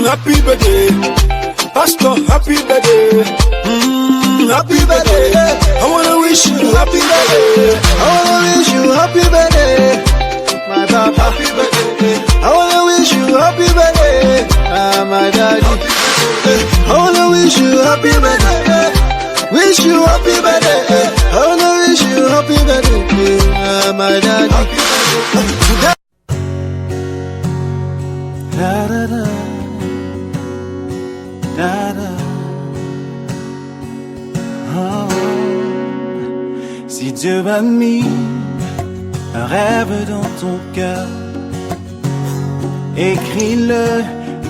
Happy birthday, Pastor, happy birthday. Happy birthday. I wanna wish you happy birthday. I wanna wish you happy birthday, my papa. Happy birthday. I wanna wish you happy birthday, my daddy. I wanna wish you happy birthday. Wish you happy birthday. I wanna wish you happy birthday, my daddy. Da da da, da da. Oh. Si Dieu a mis un rêve dans ton cœur, écris-le,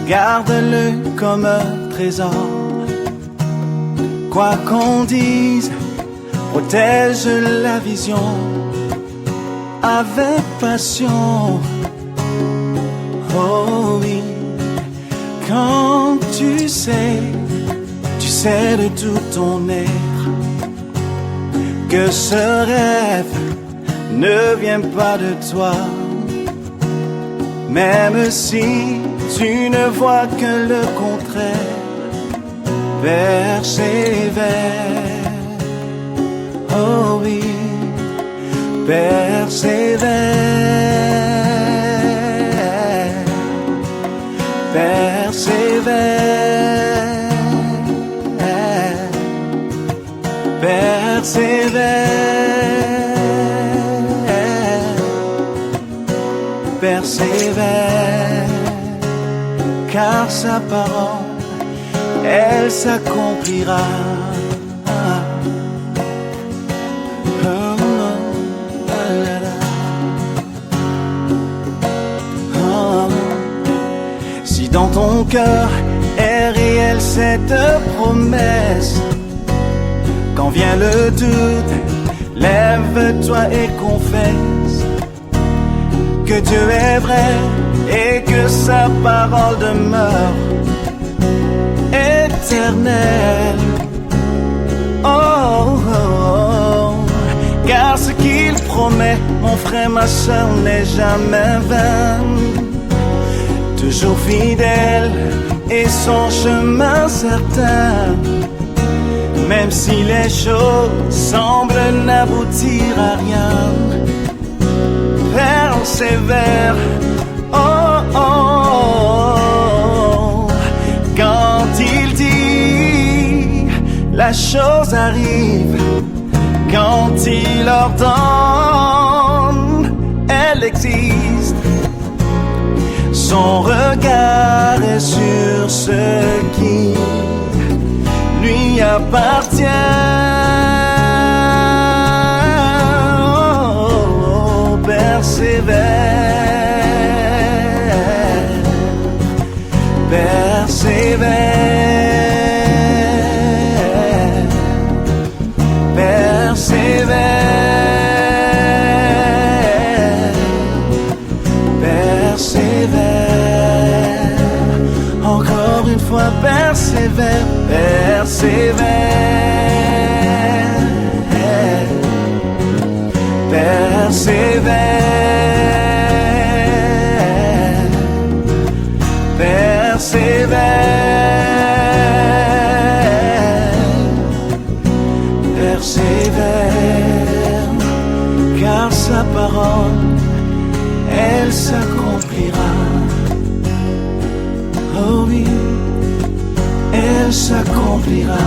garde-le comme un trésor. Quoi qu'on dise, protège la vision avec passion. Oh oui, quand tu sais de tout ton être que ce rêve ne vient pas de toi. Même si tu ne vois que le contraire, persévère. Oh oui, persévère. Persévère. Persévère, persévère, car sa parole, elle s'accomplira. Si dans ton cœur est réelle cette promesse, quand vient le doute, lève-toi et confesse que Dieu est vrai et que sa parole demeure éternelle. Oh, oh, oh. Car ce qu'il promet, mon frère, ma soeur, n'est jamais vain. Toujours fidèle et son chemin certain. Même si les choses semblent n'aboutir à rien, persévère. Oh, oh, oh. Quand il dit, la chose arrive. Quand il ordonne, elle existe. Son regard est sur ce qui lui appartient. Oh, persévère, persévère, persévère, persévère. Encore une fois, persévère. Persévère, persévère, persévère, persévère, car sa parole, elle s'accomplira. Oh oui, elle s'accomplira.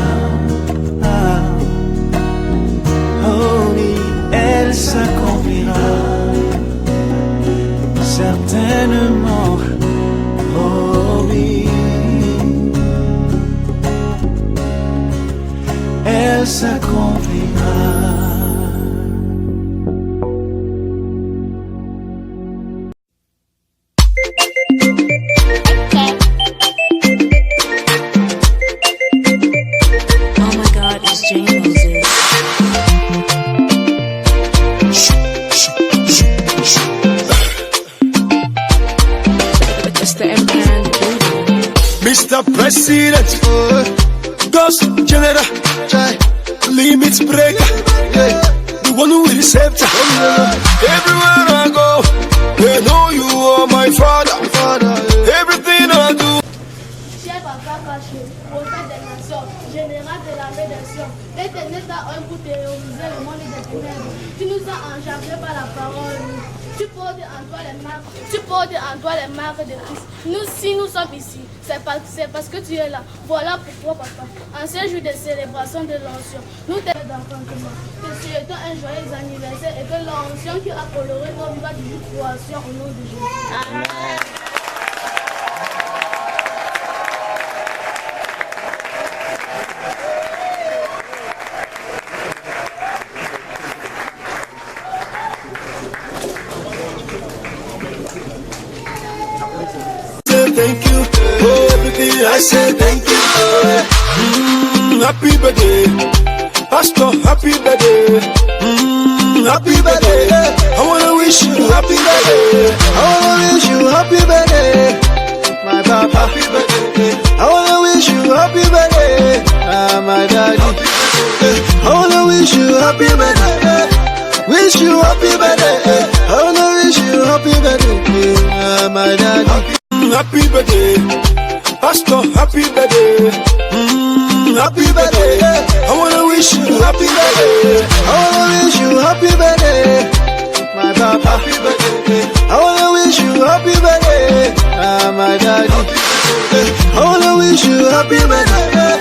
Oh oui, elle s'accomplira. Certainement. Oh oui, elle s'accomplira. Mr. President, Ghost General, Limits Breaker, the one who will save time. Everywhere I go, they know you are my father. Everything I do, papa caché, prophète des nations, général de l'armée des sions. L'Éternel t'a un pour terroriser le monde des ténèbres. Tu nous as enjambrés par la parole. Tu portes en toi les marques de Christ. Nous, si nous sommes ici, c'est parce que tu es là. Voilà pourquoi, papa, en ces jours de célébration de l'onction, nous t'aidons d'enfantement. Que tu es un joyeux anniversaire et que l'onction qui a coloré nos vies du croissant au nom de Jésus. Amen. Thank you for everything. I say thank you. Happy birthday, Pastor. Happy birthday. Happy birthday. I wanna wish you happy birthday. I wanna wish you happy birthday, my papa. Happy birthday. I wanna wish you happy birthday, my daddy. I wanna wish you happy birthday. Wish you happy birthday. I wanna wish you happy birthday, my daddy. Happy birthday, Pastor. Happy birthday. Happy birthday. I wanna wish you happy birthday. I wanna wish you happy birthday, my papa. Happy birthday. I wanna wish you happy birthday, my daddy. I wanna wish you happy birthday.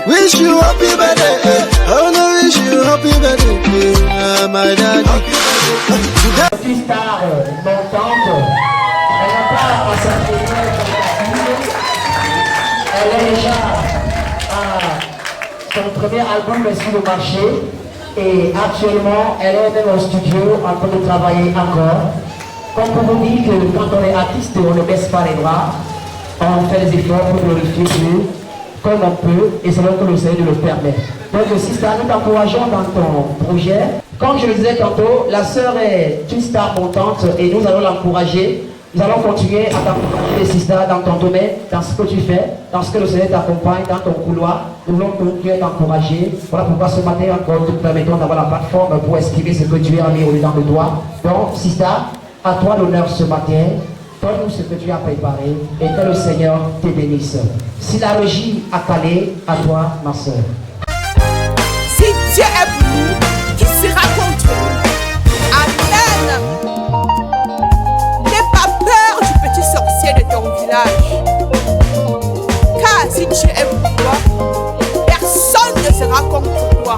Wish you happy birthday. I wanna wish you happy birthday, my daddy. Petite star montante, elle n'a pas à s'entraîner comme la fille. Elle est déjà à son premier album est sur le marché et actuellement elle est même au studio en train de travailler encore. Comme pour vous dire que quand on est artiste, on ne baisse pas les bras, on fait des efforts pour glorifier Dieu comme on peut et c'est là que le Seigneur nous le permet. Donc Sista, nous t'encourageons dans ton projet. Comme je le disais tantôt, la sœur est une star montante et nous allons l'encourager. Nous allons continuer à t'encourager, Sista, dans ton domaine, dans ce que tu fais, dans ce que le Seigneur t'accompagne, dans ton couloir. Nous voulons continuer à t'encourager. Voilà pourquoi ce matin encore, nous te permettons d'avoir la plateforme pour exprimer ce que tu as mis au-dedans de toi. Donc, Sista, à toi l'honneur ce matin. Donne-nous ce que tu as préparé et que le Seigneur te bénisse. Si la régie a calé, à toi, ma soeur. Si Dieu est pour nous, qui sera contre nous? Amen. N'aie pas peur du petit sorcier de ton village. Car si Dieu est pour toi, personne ne sera contre toi.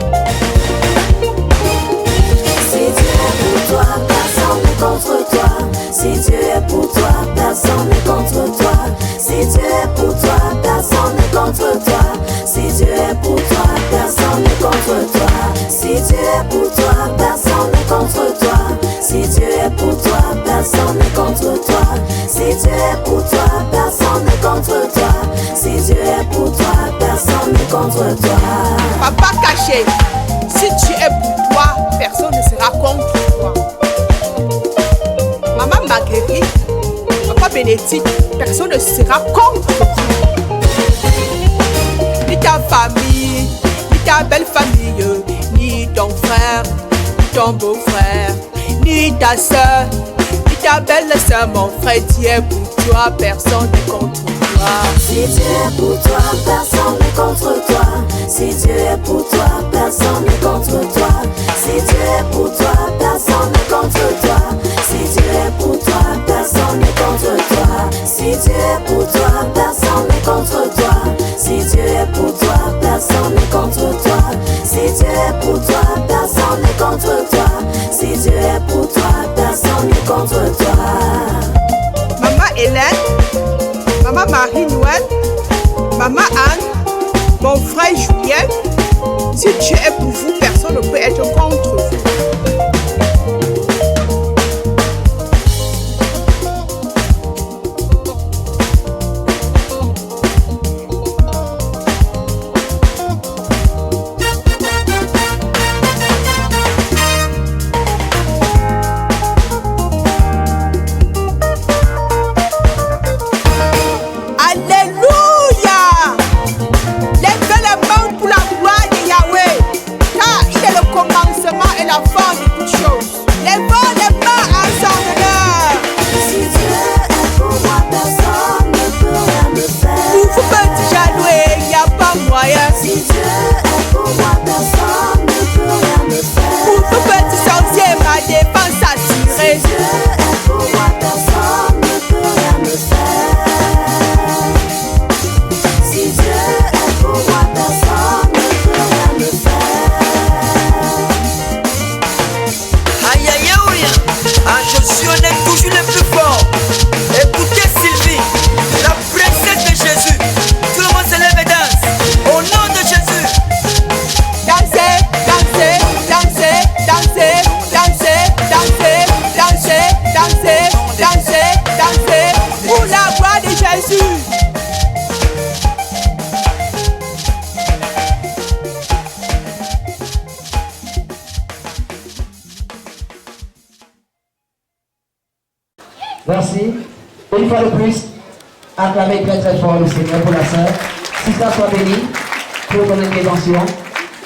Si Dieu est pour toi, personne n'est contre toi. Si Dieu est pour toi, personne n'est contre toi. Si Dieu est pour toi, personne n'est contre toi. Si Dieu est pour toi, personne n'est contre toi. Si Dieu est pour toi, personne n'est contre toi. Si Dieu est pour toi, personne n'est contre toi. Si Dieu est pour toi, personne n'est contre toi. Si Dieu est pour toi, personne n'est contre toi. Papa caché, si Dieu est pour toi, personne ne sera contre toi. Maman Marguerite, Papa Bénédicte, personne ne sera contre toi. Ni ta famille, ni ta belle famille, ni ton frère, ni ton beau-frère, ni ta soeur, ni ta belle soeur, mon frère, Dieu est pour toi, personne n'est contre toi. Si Dieu est pour toi, personne n'est contre toi. Si Dieu est pour toi, personne n'est contre toi. Si Dieu est pour toi, personne n'est contre toi. Si Dieu est pour toi, personne n'est contre toi. Si Dieu est pour toi, personne n'est contre toi. Si Dieu est pour toi, personne n'est contre toi. Si Dieu est pour toi, personne n'est contre toi. Si Dieu est pour toi, personne n'est contre toi. Maman Hélène, Maman Marie-Noël, Maman Anne, mon frère Julien, si Dieu est pour vous, personne ne peut être contre vous. de plus, acclamez très très fort le Seigneur pour la sœur. Si ça soit béni pour ton intervention.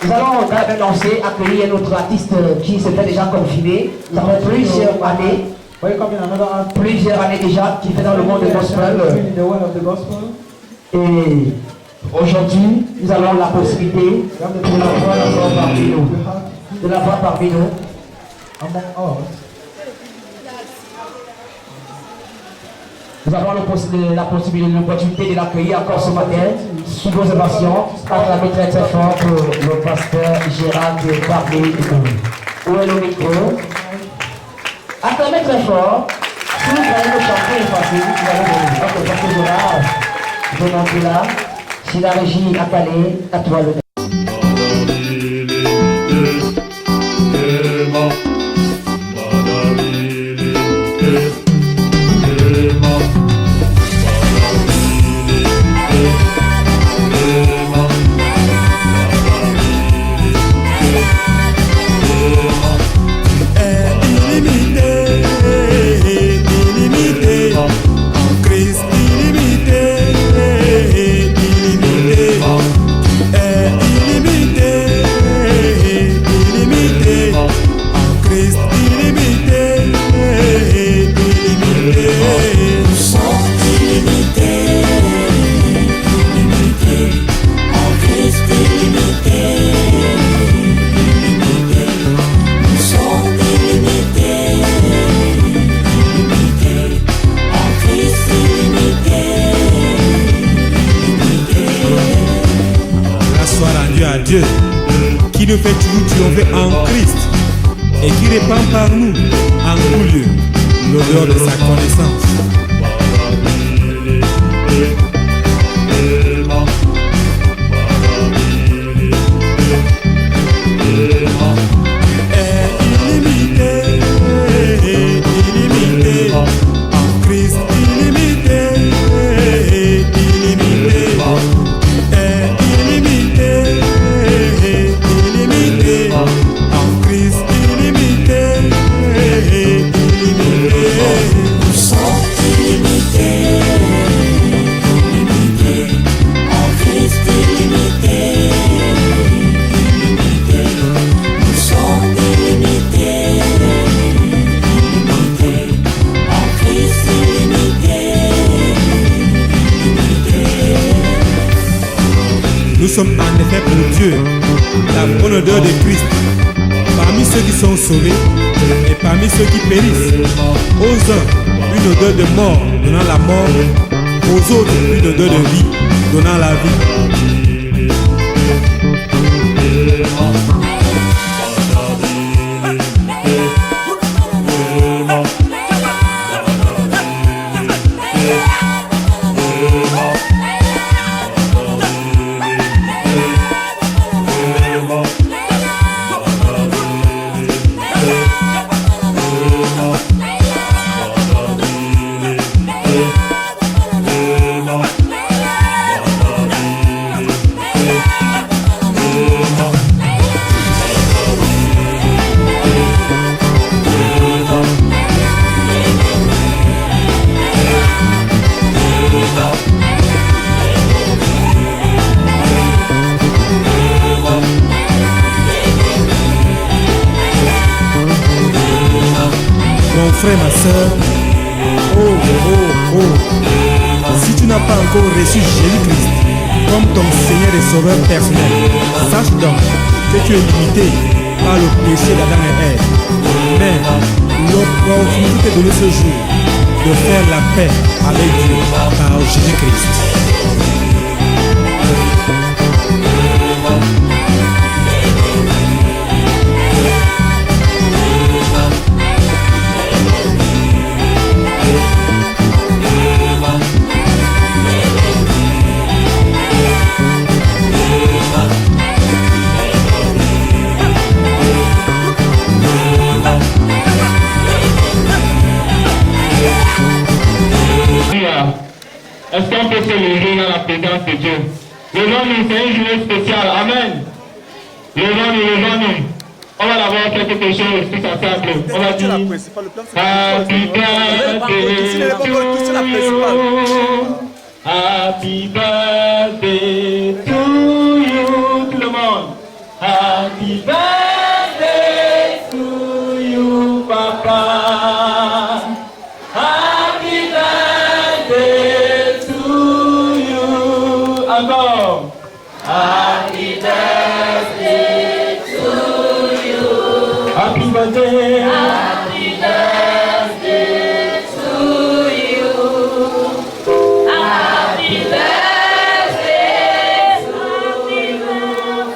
Nous allons lancer, accueillir un autre artiste qui se fait déjà confiner. Ça fait plusieurs années déjà, qui fait dans le monde du gospel. Et aujourd'hui, nous avons la possibilité de la voir parmi nous. Nous avons la possibilité, l'opportunité de l'accueillir encore ce matin sous vos ovations. Acclamez très très fort pour le pasteur Gérard qui est parmi nous. Où est le micro? Acclamez très fort. Si vous allez le chanter, c'est facile. Vous allez le pasteur Gérard, je monte là. Si la régie a calé, à toi le Dieu qui nous fait toujours triompher en Christ et qui répand par nous en tout lieu l'odeur de sa connaissance. Nous sommes en effet pour Dieu la bonne odeur de Christ parmi ceux qui sont sauvés et parmi ceux qui périssent. Aux uns, une odeur de mort donnant la mort, aux autres, une odeur de vie donnant la vie. Mon frère, ma soeur, si tu n'as pas encore reçu Jésus-Christ comme ton Seigneur et Sauveur personnel, sache donc que tu es limité par le péché d'Adam et Ève. Mais l'opportunité de ce jour de faire la paix avec Dieu par Jésus-Christ. Est-ce qu'on peut se lever dans la présence de Dieu? Levons-nous, c'est une journée spéciale. Amen. Levons-nous, levons-nous. On va avoir quelque chose tous ensemble. On va dire Happy birthday Happy birthday to you, tout le monde. Happy birthday to you, papa. Happy birthday to you. Encore. Happy birthday to you. Happy birthday. Happy birthday to you. Happy birthday to you,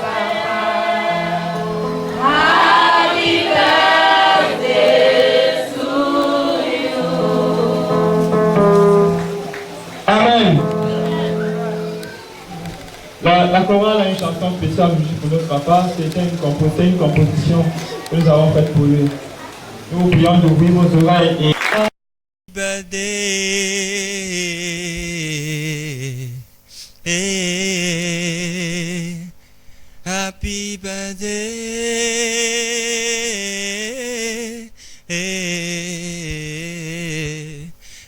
Papa. Happy birthday to you. Amen. La chorale a une chanson spéciale pour notre papa. C'était une composition que nous avons faite pour lui. Nous vous prions d'ouvrir vos oreilles et... Happy birthday,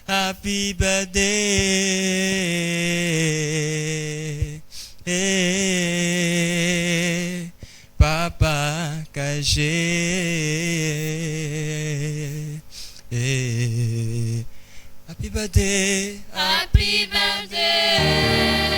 happy birthday, Papa caché. Happy birthday, happy birthday.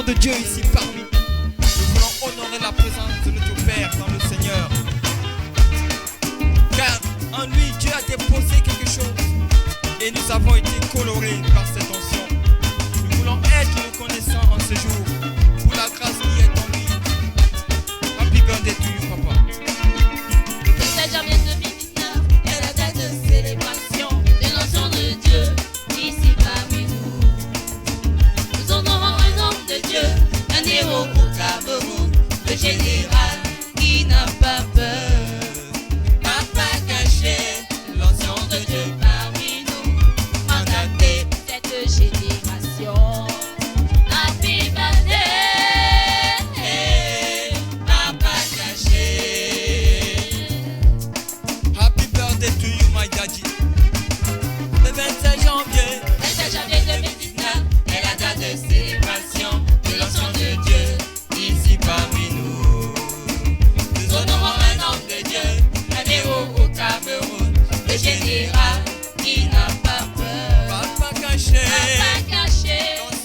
De Dieu ici parmi. Nous voulons honorer la présence de notre Père dans le Seigneur. Car en lui, Dieu a déposé quelque chose et nous avons été colorés par cette onction. Nous voulons être reconnaissants en ce jour pour la grâce qui est en lui. Happy birthday to you, papa. Le 7 janvier 2019 est la date de célébration de l'onction de Dieu ici parmi nous. Nous honorons un homme de Dieu, un héros au Cameroun, le général qui n'a pas peur. Papa caché, l'onction de Dieu parmi nous, mandaté cette génération. Happy birthday, Papa caché. Happy birthday to you, my daddy. Le 27 janvier 2019 est la date de célébration de l'onction de Dieu ici parmi nous. Nous honorons un homme de Dieu, un héros au Cameroun, le général qui n'a pas peur. Papa caché,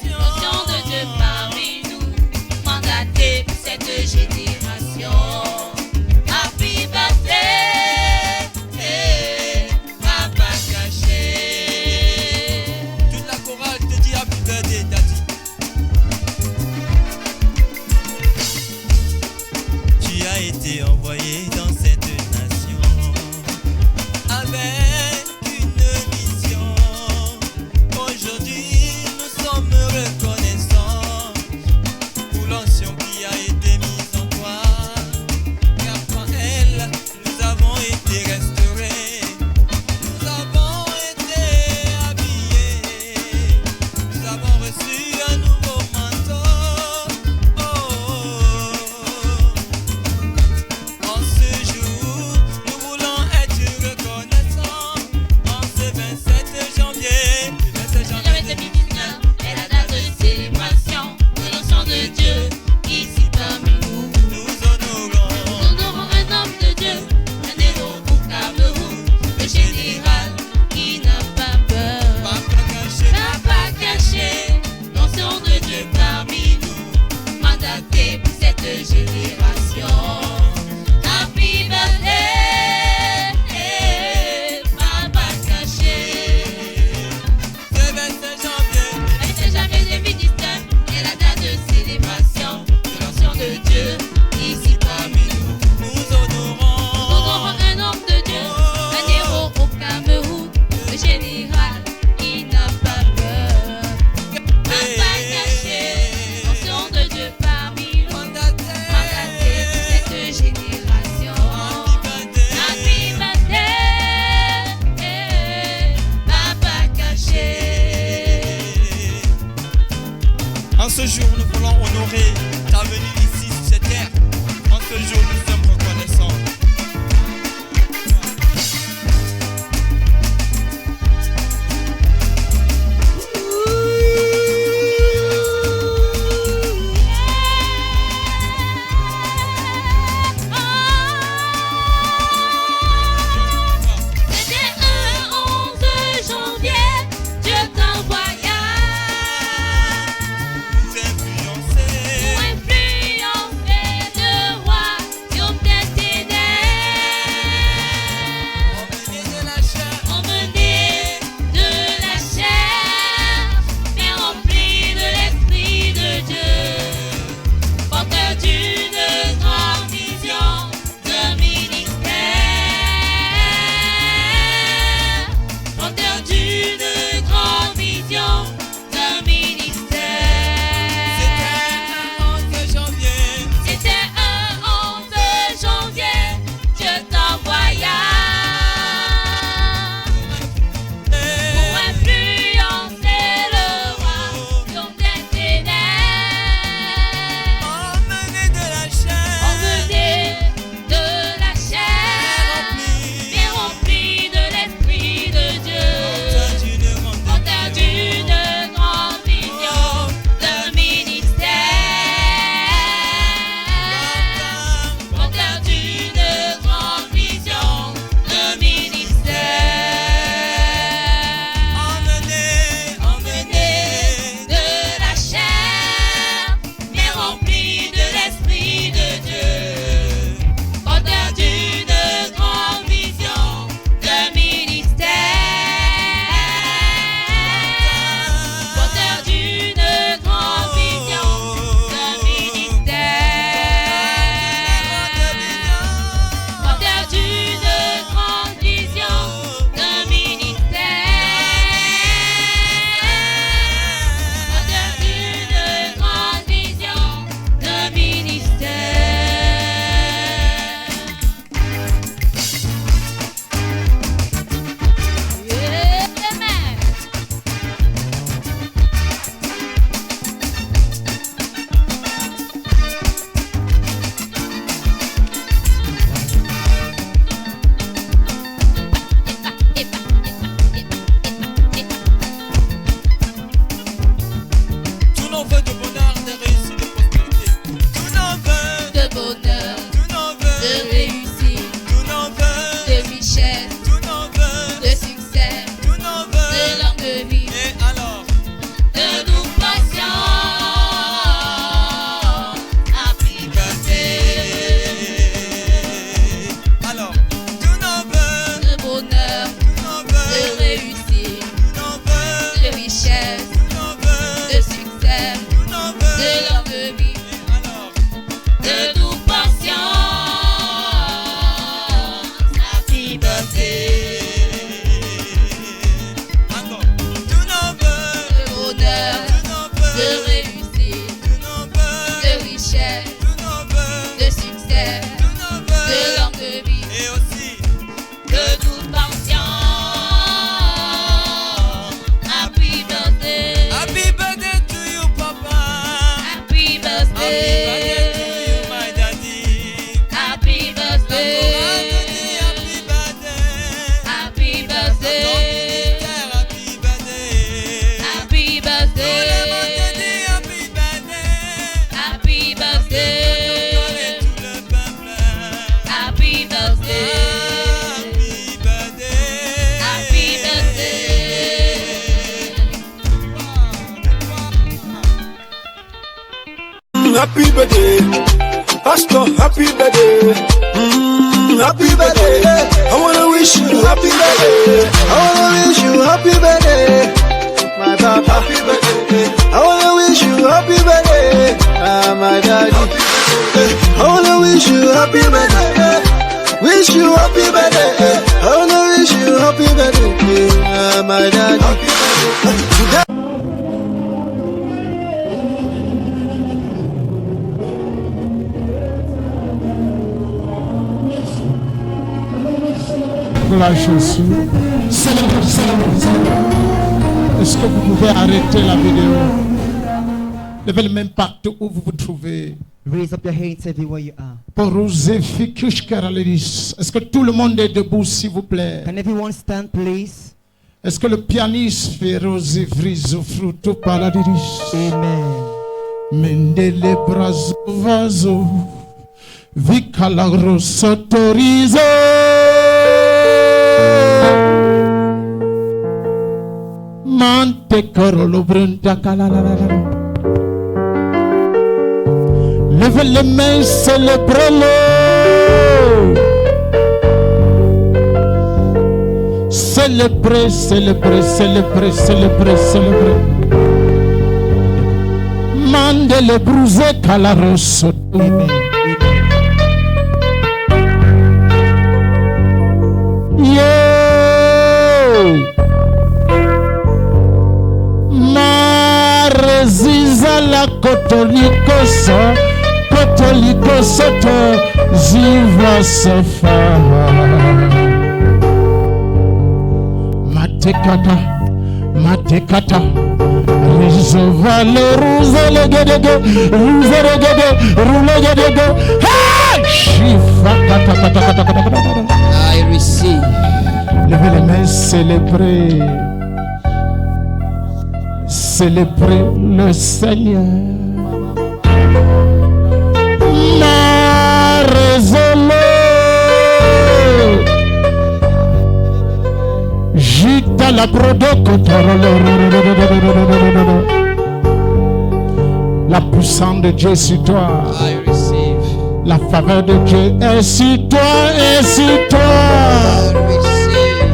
l'onction de Dieu parmi nous, mandaté pour cette génération. Happy birthday, Papa caché. toute la chorale te dit happy birthday, daddy. Tu as été envoyé dans cette nation avec une mission. Aujourd'hui, nous sommes reconnaissants pour l'onction qui a été mise en toi. Car par elle, nous En ce jour, nous voulons honorer ta venue ici sur cette terre. En ce jour, nous sommes reconnaissants. Happy birthday, Pastor, happy birthday. Happy birthday. I wanna wish you happy birthday. I wanna wish you happy birthday, my papa. Happy birthday. I wanna wish you happy birthday, my daddy. I wanna wish you happy birthday. Wish you happy birthday. I wanna wish you happy birthday, my daddy. La chaussure. Est-ce que vous pouvez arrêter la vidéo? Levez les mains partout où vous vous trouvez. Raise up your hands everywhere you are. Est-ce que tout le monde est debout, s'il vous plaît? Can everyone stand, please? Est-ce que le pianiste fait rose friso fruto paradiris? Amen. Mendele brazo vaso vicalagro sotorizo. Mante corolo brunta calalala. Levez les mains, célébrez-le. Célébrez, célébrez, célébrez, célébrez, célébrez. Mande le bruser calaroso. Amen. Ma resisa la cotolicosa. Catholico soto ziva safa matekata rizova le ruze legedege hey shifa kata I receive. Levez les mains, célébrez le Seigneur. Gita la la puissance de Dieu sur toi. I receive. La faveur de Dieu est sur toi et sur toi. I receive.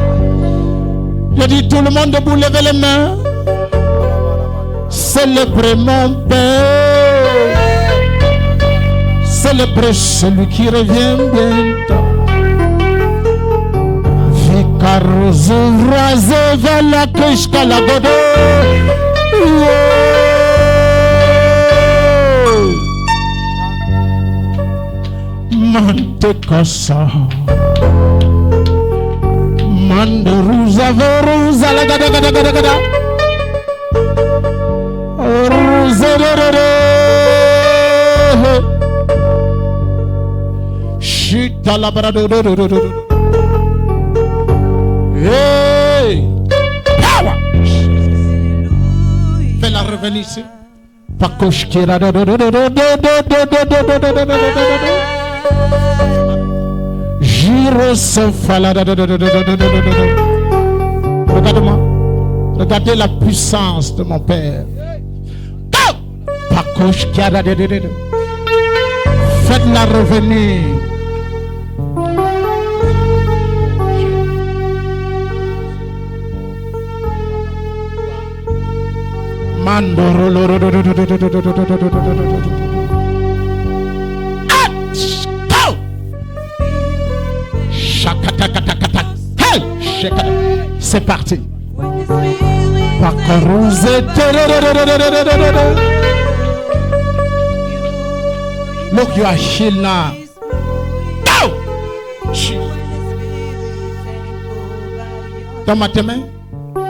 Je dis tout le monde debout, levez les mains. Célébrez mon Père. Célébrez celui qui revient bientôt. Vicaroso vrase vala krishka la godo. Mante kosa. Mande ruza veruza la gada gada gada gada. Ruza rere. Shita la brado. Hey! Power! Fais-la revenir ici. Pakoshkira. Giro sofala. Regarde-moi. Regardez la puissance de mon Père. Pakoshkira. Faites-la revenir. Mandoro. C'est parti. Look, you are healed now. Dans ma main,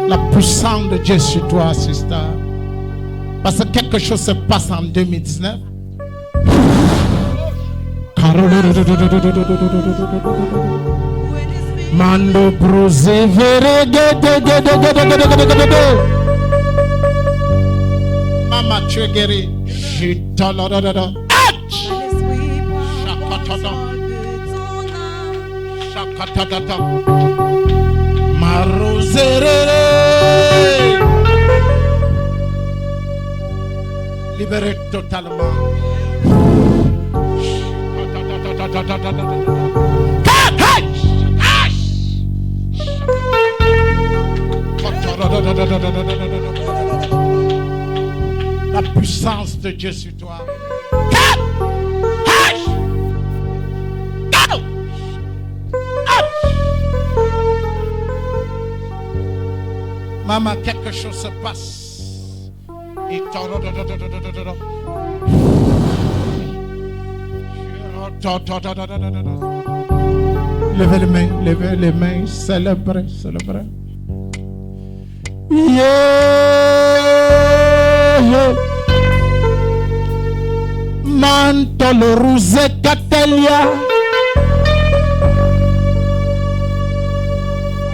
la puissance de Dieu sur toi, sister. Parce que quelque chose se passe en 2019. Mando brose Mama, tu es guéri. Shakatata. Marozerere. Libéré totalement. La puissance de Dieu sur toi. Maman, quelque chose se passe. Levez les mains, célébrez. Yeah. Manto le ruse catelia.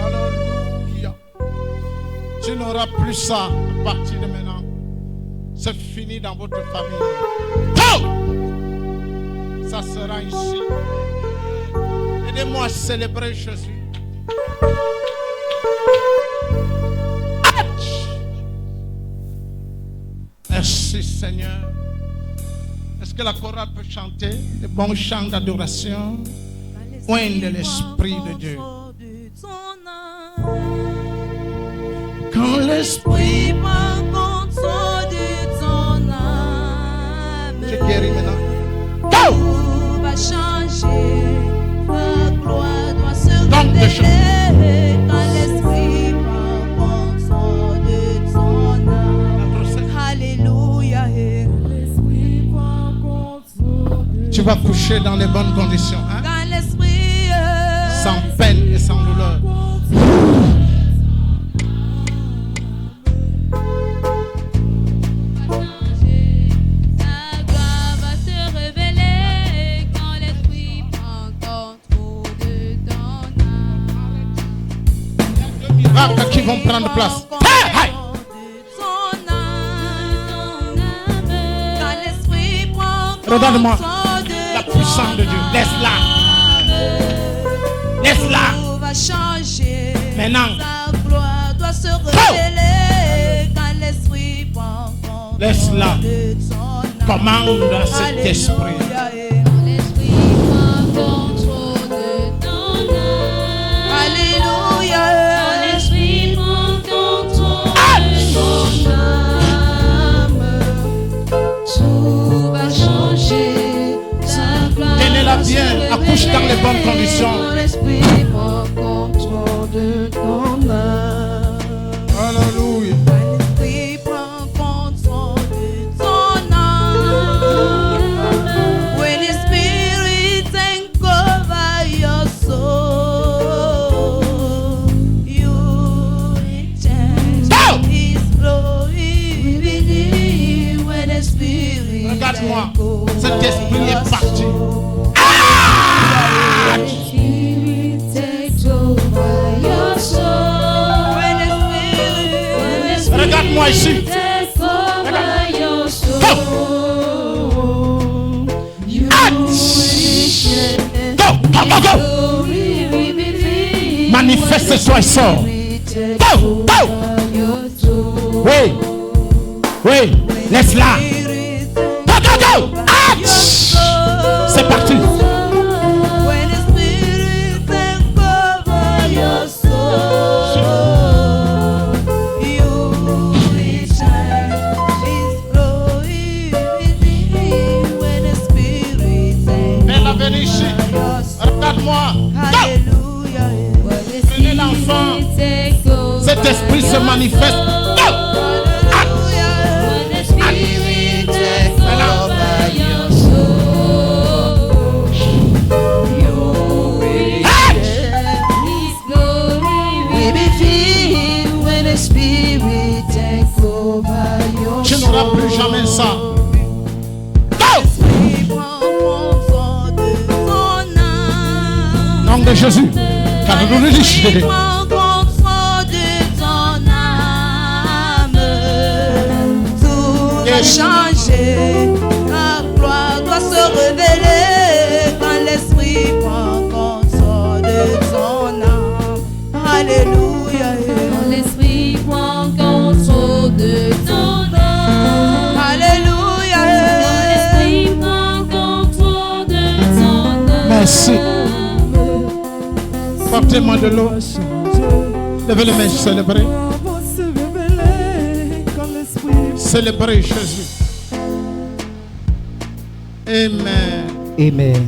Alléluia. Tu n'auras plus ça à partir de maintenant. C'est fini dans votre famille. Oh! Ça sera ici. Aidez-moi à célébrer Jésus. Merci Seigneur. Est-ce que la chorale peut chanter des bons chants d'adoration? Oint de l'Esprit de Dieu. Quand l'Esprit prend contrôle de ton âme, tu guéris maintenant. Tout va changer. Ta gloire doit se révéler. Quand l'Esprit prend contrôle de ton âme. Alléluia. Tu vas coucher dans les bonnes conditions, hein? Quand l'Esprit sans peine et sans douleur. Qui vont prendre place. Hey, hey. Regarde-moi la puissance de Dieu. Laisse-la. Laisse-la. Maintenant. Laisse-la. Commande à cet esprit. Tenez-la bien, accouche dans les bonnes conditions. Alléluia. Regarde-moi, cet esprit est parti. Regarde-moi ici. Go. Manifeste-toi et sors. Go. Oui, laisse-la. Go. C'est parti. Regarde-moi. Prenez l'enfant. Cet esprit se manifeste. Tu n'auras plus jamais ça. Nom de Jésus. Car nous nous disons. Changer, la gloire doit se révéler quand l'esprit prend contrôle de ton âme. Alléluia. Quand l'esprit prend contrôle de ton âme. Alléluia. Quand l'esprit prend contrôle de ton âme. Merci. Portez-moi de l'eau. Levez les mains, célébrez. Célébrez Jésus. Amen. Amen.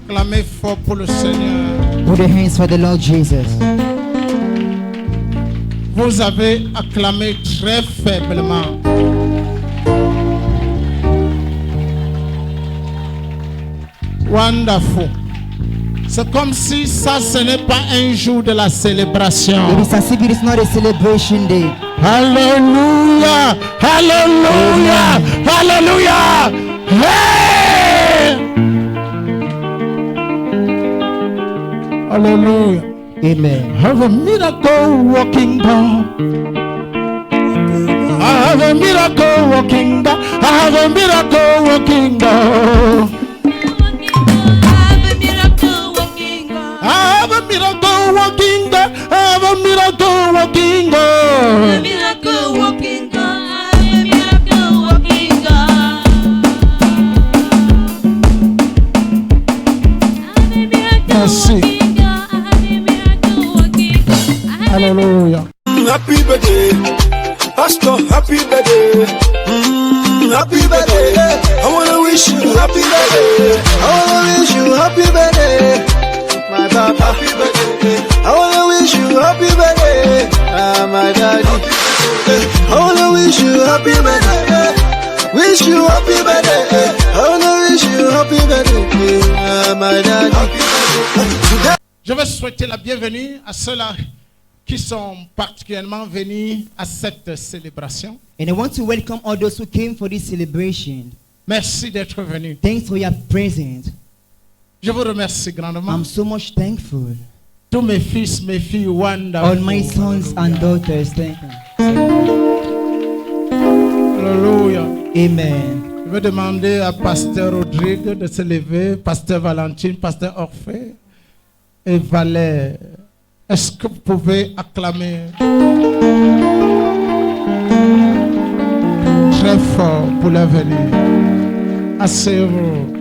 Clamez fort pour le Seigneur. Put your hands for the Lord Jesus. Vous avez acclamé très faiblement. Wonderful. C'est comme si ça, ce n'est pas un jour de la célébration. It is as if it is not a celebration day. Hallelujah! Hallelujah! Hallelujah! Hallelujah. Amen. I have a miracle walking God. I have a miracle walking God. I have a miracle walking God. I have a miracle walking God. I have a miracle walking God. I have a miracle walking God. Miracle walking God, miracle walking God. Merci. Hallelujah. Happy birthday, Pastor, happy birthday. Happy birthday. I wanna wish you happy birthday. I wanna wish you happy birthday, my papa. Happy birthday. I wanna wish you happy birthday, my daddy. I wanna wish you happy birthday. Wish you happy birthday. I wanna wish you happy birthday, my daddy. Je veux souhaiter la bienvenue à ceux-là qui sont particulièrement venus à cette célébration. And I want to welcome all those who came for this celebration. Merci d'être venus. Thanks for your presence. Je vous remercie grandement. I'm so much thankful. Tous mes fils, mes filles, wonderful. All my sons and daughters, thank you. Alléluia. Amen. Je vais demander à Pasteur Rodrigue de se lever, Pasteur Valentine, Pasteur Orphée et Valère. Est-ce que vous pouvez acclamer très fort pour la venue? Asseyez-vous.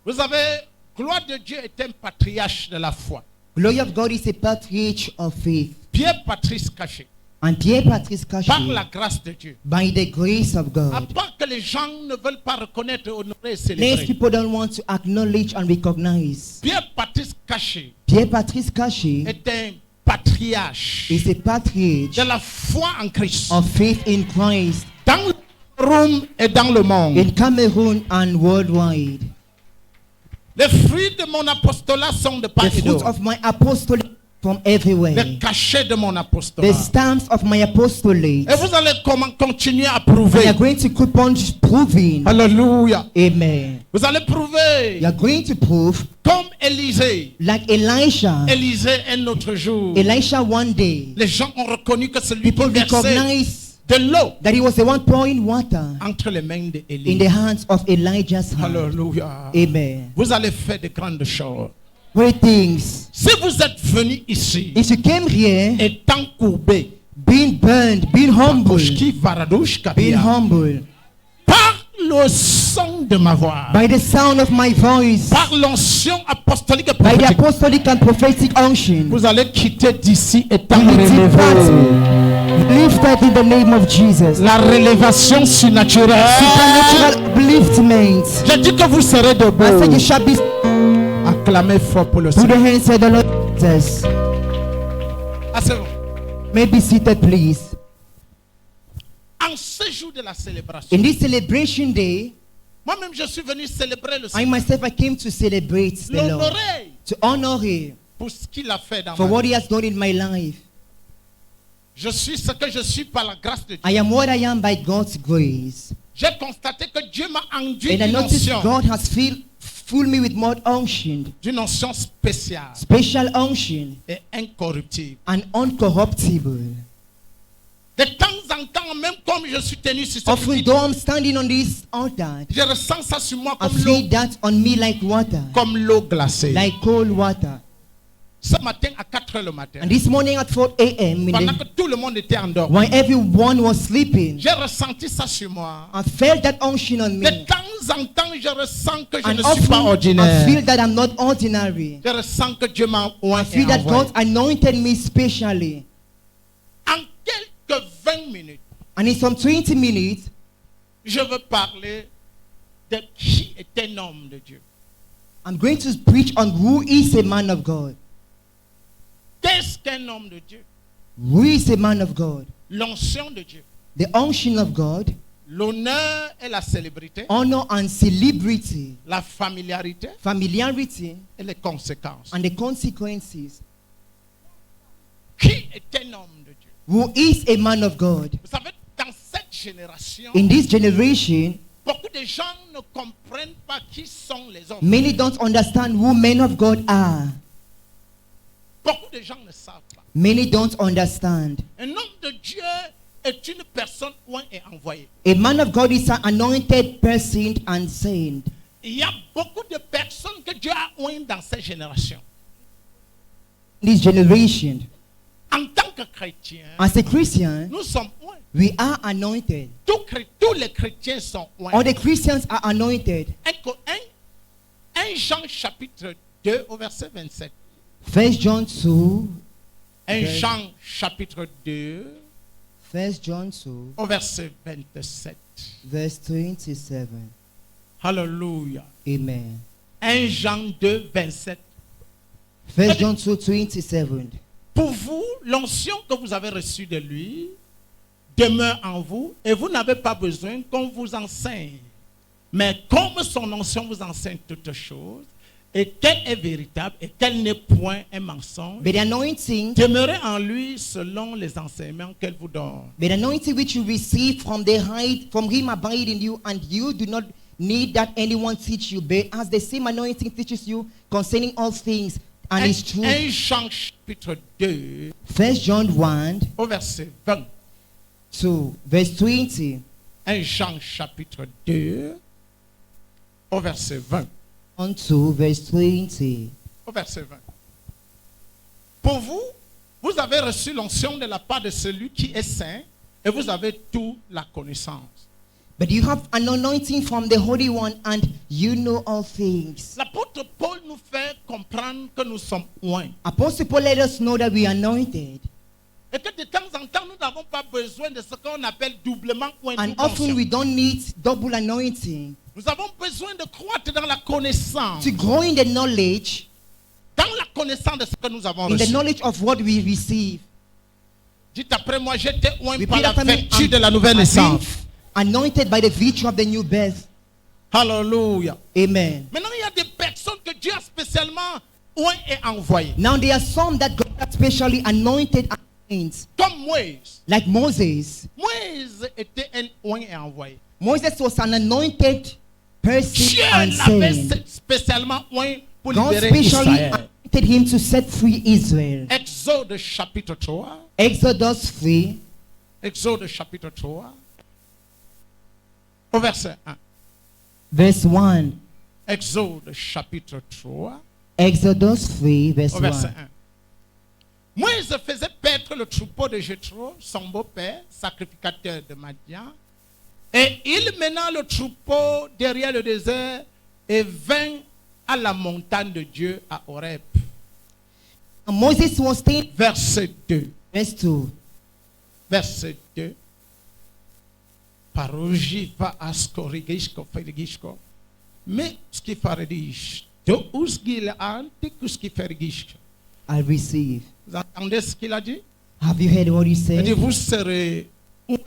Vous avez, gloire de Dieu est un patriarche de la foi. Glory of God is a patriarch of faith. Pierre Patrice Caché. And Pierre Patrice Caché, Par la grâce de Dieu. by the grace of À God. part que les gens ne veulent pas reconnaître, honorer et These célébrer. people don't want to acknowledge and recognize. Pierre Patrice Caché Pierre Patrice Caché est un patriarche is a patriarch de la foi en Christ. of faith in Christ Dans le Cameroun et dans le monde. in Cameroon and worldwide. Les fruits de mon apostolat sont de part The et fruit d'autre. of my apostolate from everywhere. Les cachets de mon The apostolat. stamps of my apostolate. Et vous allez continuer à We prouver. are going to keep on proving. Alléluia. Amen. Vous allez prouver. You are going to prove, Comme Élisée. like Elisha. Élisée un autre jour. Elisha one day, Les gens ont reconnu que celui qui people versait recognized de l'eau that he was the one pouring water entre les mains in d'Élie. the hands of Elijah's hand. Alléluia. Amen. Vous allez faire de grandes choses. Great things. Si vous êtes venu ici, If you came here, étant courbé, being burned, being humble, Koshki Varadouche being Kabia, humble, par le son de ma voix, by the sound of my voice, par l'onction apostolique et by the prophétique, apostolic and prophetic unction, vous allez quitter d'ici étant you will relevé. depart lifted in the name of Jesus. La rélévation surnaturelle. Supernatural upliftment. Je dis que vous serez I said you debout. shall be. Acclamez fort pour le Put the Seigneur. hands of the Lord Jesus. Asseyez-vous. May be seated, please. En ce jour de la célébration, In this celebration day, moi-même je suis venu célébrer le I Seigneur, myself I came to celebrate the Lord, l'honorer to honor Him pour ce qu'il a fait dans for ma what vie. He has done in my life. Je suis ce que je suis par la grâce de Dieu. I am what I am by God's grace. J'ai constaté que Dieu m'a enduit And I d'une noticed onction, God has filled me with more unction, d'une onction spéciale special unction, et incorruptible. and uncorruptible. De temps en temps, même comme je suis tenu sur ce Often pupitre, though I'm standing on this altar, je ressens ça sur moi I comme l'eau, feel that on me like water, comme l'eau glacée. like cold water. Ce matin à 4 heures le matin, And this morning at 4 a.m., pendant que tout le monde était endormi, when everyone was sleeping, j'ai ressenti ça sur moi. I felt that unction on De me. temps en temps, je ressens que je And ne suis pas often I ordinaire. feel that I'm not ordinary. Je ressens que Dieu m'a oint I feel et that envoyé. God anointed me specially. En quelques 20 minutes, And in some 20 minutes, je veux parler de qui est un homme de Dieu. I'm going to preach on who is a man of God. Qu'est-ce qu'un homme de Dieu? Who is a man of God? L'onction de Dieu. The unction of God, L'honneur et la célébrité. honor and celebrity, La familiarité familiarity, et les conséquences. and the consequences. Qui est un homme de Dieu? Who is a man of God? Vous savez, dans cette génération, In this generation, beaucoup de gens ne comprennent pas qui sont les hommes. many don't understand who men of God are. Beaucoup de gens ne savent pas. Many don't understand. Un homme de Dieu est une personne oint et envoyée. A man of God is an anointed person and saint. Il y a beaucoup de personnes que Dieu a oint dans cette génération. This generation, En tant que chrétien, as a Christian, nous sommes oints. we are anointed. Tous les chrétiens sont oints. All the Christians are anointed. 1 Jean chapitre 2 au verset 27. 1 John 2. 1 Jean chapitre 2 1 John 2. au verset 27. Verse 27. Alléluia. Amen. 1 Jean 2, 27. 1 John 2, 27. Pour vous, l'onction que vous avez reçue de lui demeure en vous et vous n'avez pas besoin qu'on vous enseigne. Mais comme son onction vous enseigne toutes choses, et qu'elle est véritable et qu'elle n'est point un mensonge, But the anointing, demeurez en lui selon les enseignements qu'elle vous donne. but the anointing which you receive from the height, from him abide in you, and you do not need that anyone teach you, but as the same anointing teaches you concerning all things, and is true. 1 Jean chapitre 2 1 John 1, au verset 20. 2, verse 20. 1 Jean chapitre 2 au verset 20. On 2, verse 20. Au verset 20. Pour vous, vous avez reçu l'onction de la part de celui qui est saint et vous avez toute la connaissance. But you have an anointing from the Holy One, and you know all things. L'apôtre Paul nous fait comprendre que nous sommes oints. Apostle Paul let us know that we are anointed. Et que de temps en temps, nous n'avons pas besoin de ce qu'on appelle doublement oint. And often we don't need double anointing. Nous avons besoin de croître dans la connaissance. To grow in the knowledge, dans la connaissance de ce que nous avons in reçu. the knowledge of what we receive. Dites après moi, j'étais oint Repeat par la after me, vertu de la nouvelle naissance. Anointed by the virtue of the new birth. Hallelujah. Amen. Maintenant, il y a des personnes que Dieu a spécialement oint et envoyées. Now there are some that God has specially anointed and saints. Comme Moïse. Like Moses. Moïse était un oint et envoyé. Moses was an anointed person Dieu and l'avait saint. spécialement oint pour God libérer specially Israël. anointed him to set free Israel. Exode chapitre 3. Exodus 3. Exode chapitre 3. Au verset 1. Verse 1. Exode chapitre 3. Exodus 3, verse Au verset 1. 1. Moïse faisait paître le troupeau de Jéthro, son beau-père, sacrificateur de Madian, et il mena le troupeau derrière le désert et vint à la montagne de Dieu à Horeb. And Moses was staying. Verset 2. Verse 2. Verset 2. Parojiva askorigishko ferigishko. Mais ce qui faradish, de usgil antikus ferigishko. I receive. Vous entendez ce qu'il a dit? Have you heard what he Il said? dit, vous serez oint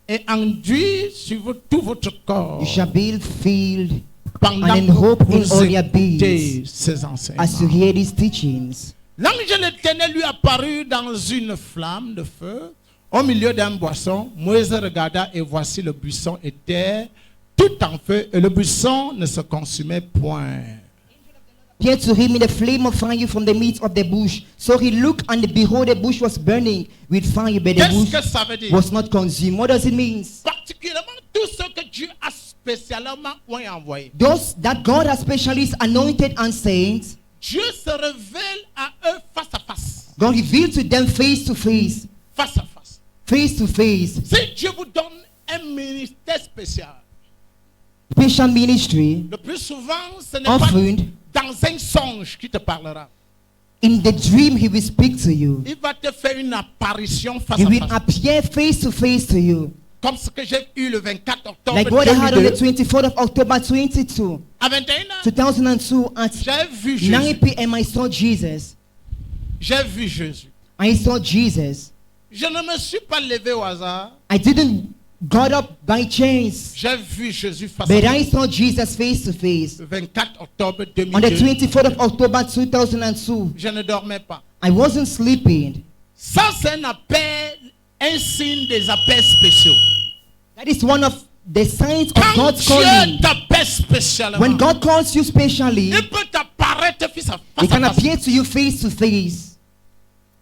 et enduit sur tout votre corps. You shall be filled Pendant and in que hope in vous all your écoutez beings ces enseignements. as you hear these teachings. L'ange de l'Éternel lui apparut dans une flamme de feu au milieu d'un buisson. Moïse regarda et voici le buisson était tout en feu et le buisson ne se consumait point. Appeared to him in a flame of fire from the midst of the bush. So he looked, and behold, the bush was burning with fire, but the Qu'est-ce que bush ça veut dire? was not consumed. What does it mean? Particulièrement tout ce que Dieu a spécialement envoyé. Those that God has specially anointed and saints, Dieu se révèle à eux face à face. God revealed to them face to face. Face à face. Face to face. Si Dieu vous donne un ministère spécial, Special ministry, le plus souvent, ce n'est pas often dans un songe qu'il te parlera. in the dream he will speak to you. Il va te faire une apparition face He à will face. appear face to face to you. Comme ce que j'ai eu le 24 octobre Like what I had on the 2002. 24th of October 22, À 21h, 2002 at j'ai vu 9 Jésus. p.m. I saw Jesus. J'ai vu Jésus. I saw Jesus. Je ne me suis pas levé au hasard. I didn't got up by chance, J'ai vu Jésus face but à I face. saw Jesus face to face. Le 24 octobre On the 2002. 24th of October 2002, Je ne dormais pas. I wasn't sleeping. Ça, c'est un appel, un signe des appels spéciaux. That is one of the signs of Quand God's Dieu calling. t'appelle spécialement, When God calls you specially, il peut t'apparaître face à He can face. appear to you face to face.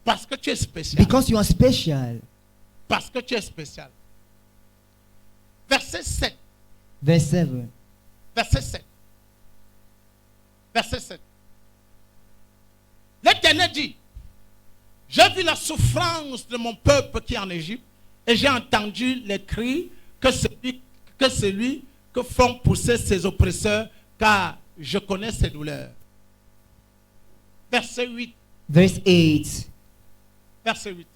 Parce que tu es spécial. Because you are special. Parce que tu es spécial. Verset 7. Verse 7. Verset 7. Verset 7. L'Éternel dit, j'ai vu la souffrance de mon peuple qui est en Égypte et j'ai entendu les cris que celui que font pousser ses oppresseurs, car je connais ses douleurs. Verset 8. Verse 8. Verset 8.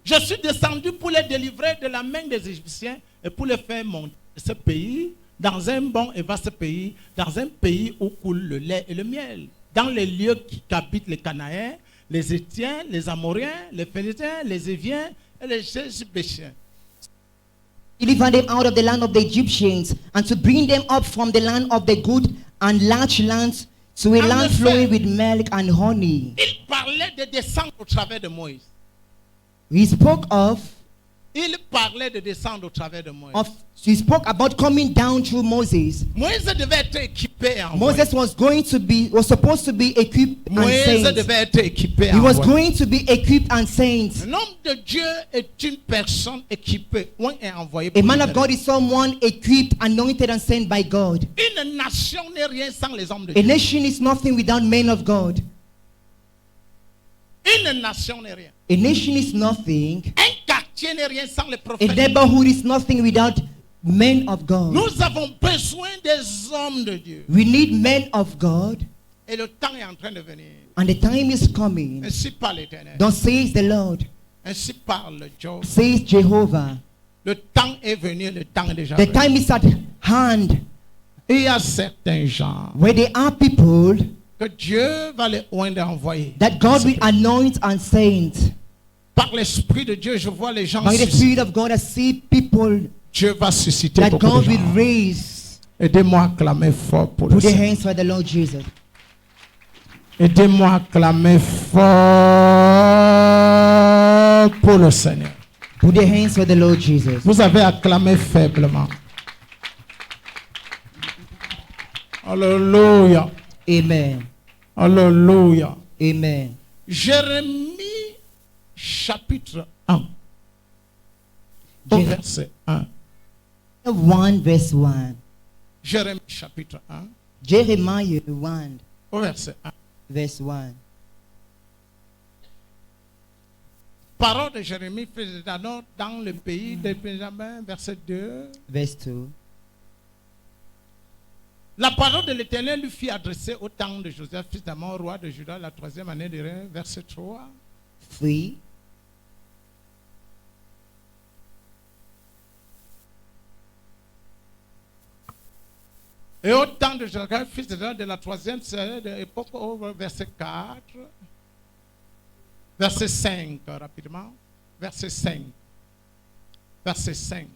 Je suis descendu pour les délivrer de la main des Égyptiens et pour les faire monter de ce pays dans un bon et vaste pays, dans un pays où coule le lait et le miel, dans les lieux qu'habitent les Cananéens, les Étiens, les Amoriens, les Phéniciens, les Éviens et les Jézubéciens. Deliver them out of the land of the Egyptians, and to bring them up from the land of the good and large lands to a land flowing with milk and honey. Il parlait de descendre au travers de Moïse. He spoke of Il parlait de descendre au travers de Moïse. he spoke about coming down through Moses. Moïse devait être équipé et envoyé. Moses was supposed to be equipped and Moïse sent. devait être équipé et He was envoyé. going to be equipped and sent. Un homme de Dieu est une personne équipée ou envoyée. A man of God is someone equipped, anointed, and sent by God. Une nation n'est rien sans les hommes de A Dieu. nation is nothing without men of God. Une nation n'est rien. A nation is nothing. Un quartier n'est rien sans les A prophètes. neighborhood is nothing without men of God. Nous avons besoin des hommes de Dieu. We need men of God, Et le temps est en train de venir. and the time is coming. Ainsi parle l'Éternel. Thus says the Lord, Ainsi parle Job. says Jehovah. Le temps est venu, le temps est déjà The venu. time is at hand Et il y a certains gens where there are people que Dieu va les oindre et envoyer. that God will anoint and send. Par l'Esprit de Dieu, je vois les gens By the susciter. Spirit of God, I see people Dieu va susciter that beaucoup God de will gens. raise. Aidez-moi à clamer fort pour le Put your Seigneur. hands for the Lord Jesus. Aidez-moi à clamer fort pour le Seigneur. Put your hands for the Lord Jesus. Vous avez acclamé faiblement. Alléluia. Amen. Alléluia. Amen. Jérémie chapitre 1. Au verset 1. 1 verse 1. Jérémie chapitre 1. Jeremiah 1 Au verset 1. verse 1. Parole de Jérémie, fils d'Adam, dans le pays de Benjamin, verset 2. Verse 2. La parole de l'Éternel lui fit adresser au temps de Joseph, fils d'Amon, roi de Juda, la 3e année de règne, verset 3. 3. Et au temps de Joseph, fils d'Adam, de la 3e année de l'époque, verset 4. Verset 5, rapidement. Verset 5. Verset 5.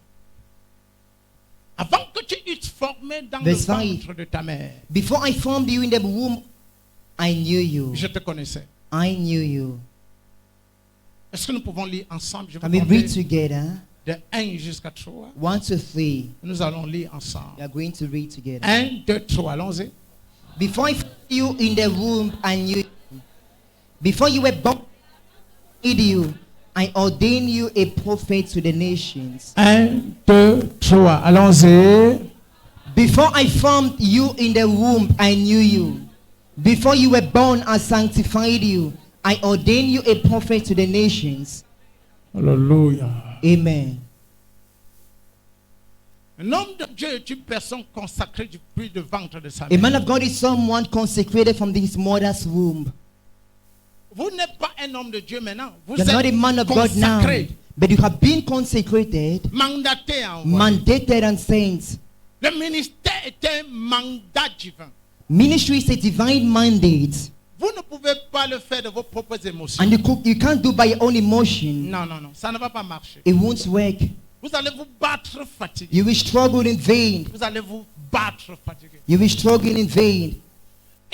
Avant que tu euses formé dans Verse le 5. ventre de ta mère, Before I formed you in the womb, I knew you. je te connaissais. I knew you. Est-ce que nous pouvons lire ensemble? Je Can vais we read compter together? de 1 jusqu'à 3. 1 to 3. Nous allons lire ensemble. We are going to read together. 1, 2, 3. Allons-y. Before I formed you in the womb, I knew you. Before you were born, I made you. I ordained you a prophet to the nations. 1, 2, 3. Allons-y. Before I formed you in the womb, I knew you. Before you were born, I sanctified you. I ordained you a prophet to the nations. Alléluia. Amen. Un homme de Dieu est une personne consacrée depuis le ventre de sa A mère. man of God is someone consecrated from his mother's womb. Vous n'êtes pas un homme de Dieu maintenant. Vous You're not a êtes man of God now, consacré, but you have been consecrated, mandaté à envoyer. mandated, and sent. Le ministère est un mandat divin. Ministry is a divine mandate, Vous ne pouvez pas le faire de vos propres émotions. and you can't do by your own emotion. Non, non, non. Ça ne va pas marcher. It won't work. Vous allez vous battre fatigué. You will struggle in vain. Vous allez vous battre fatigué. You will struggle in vain.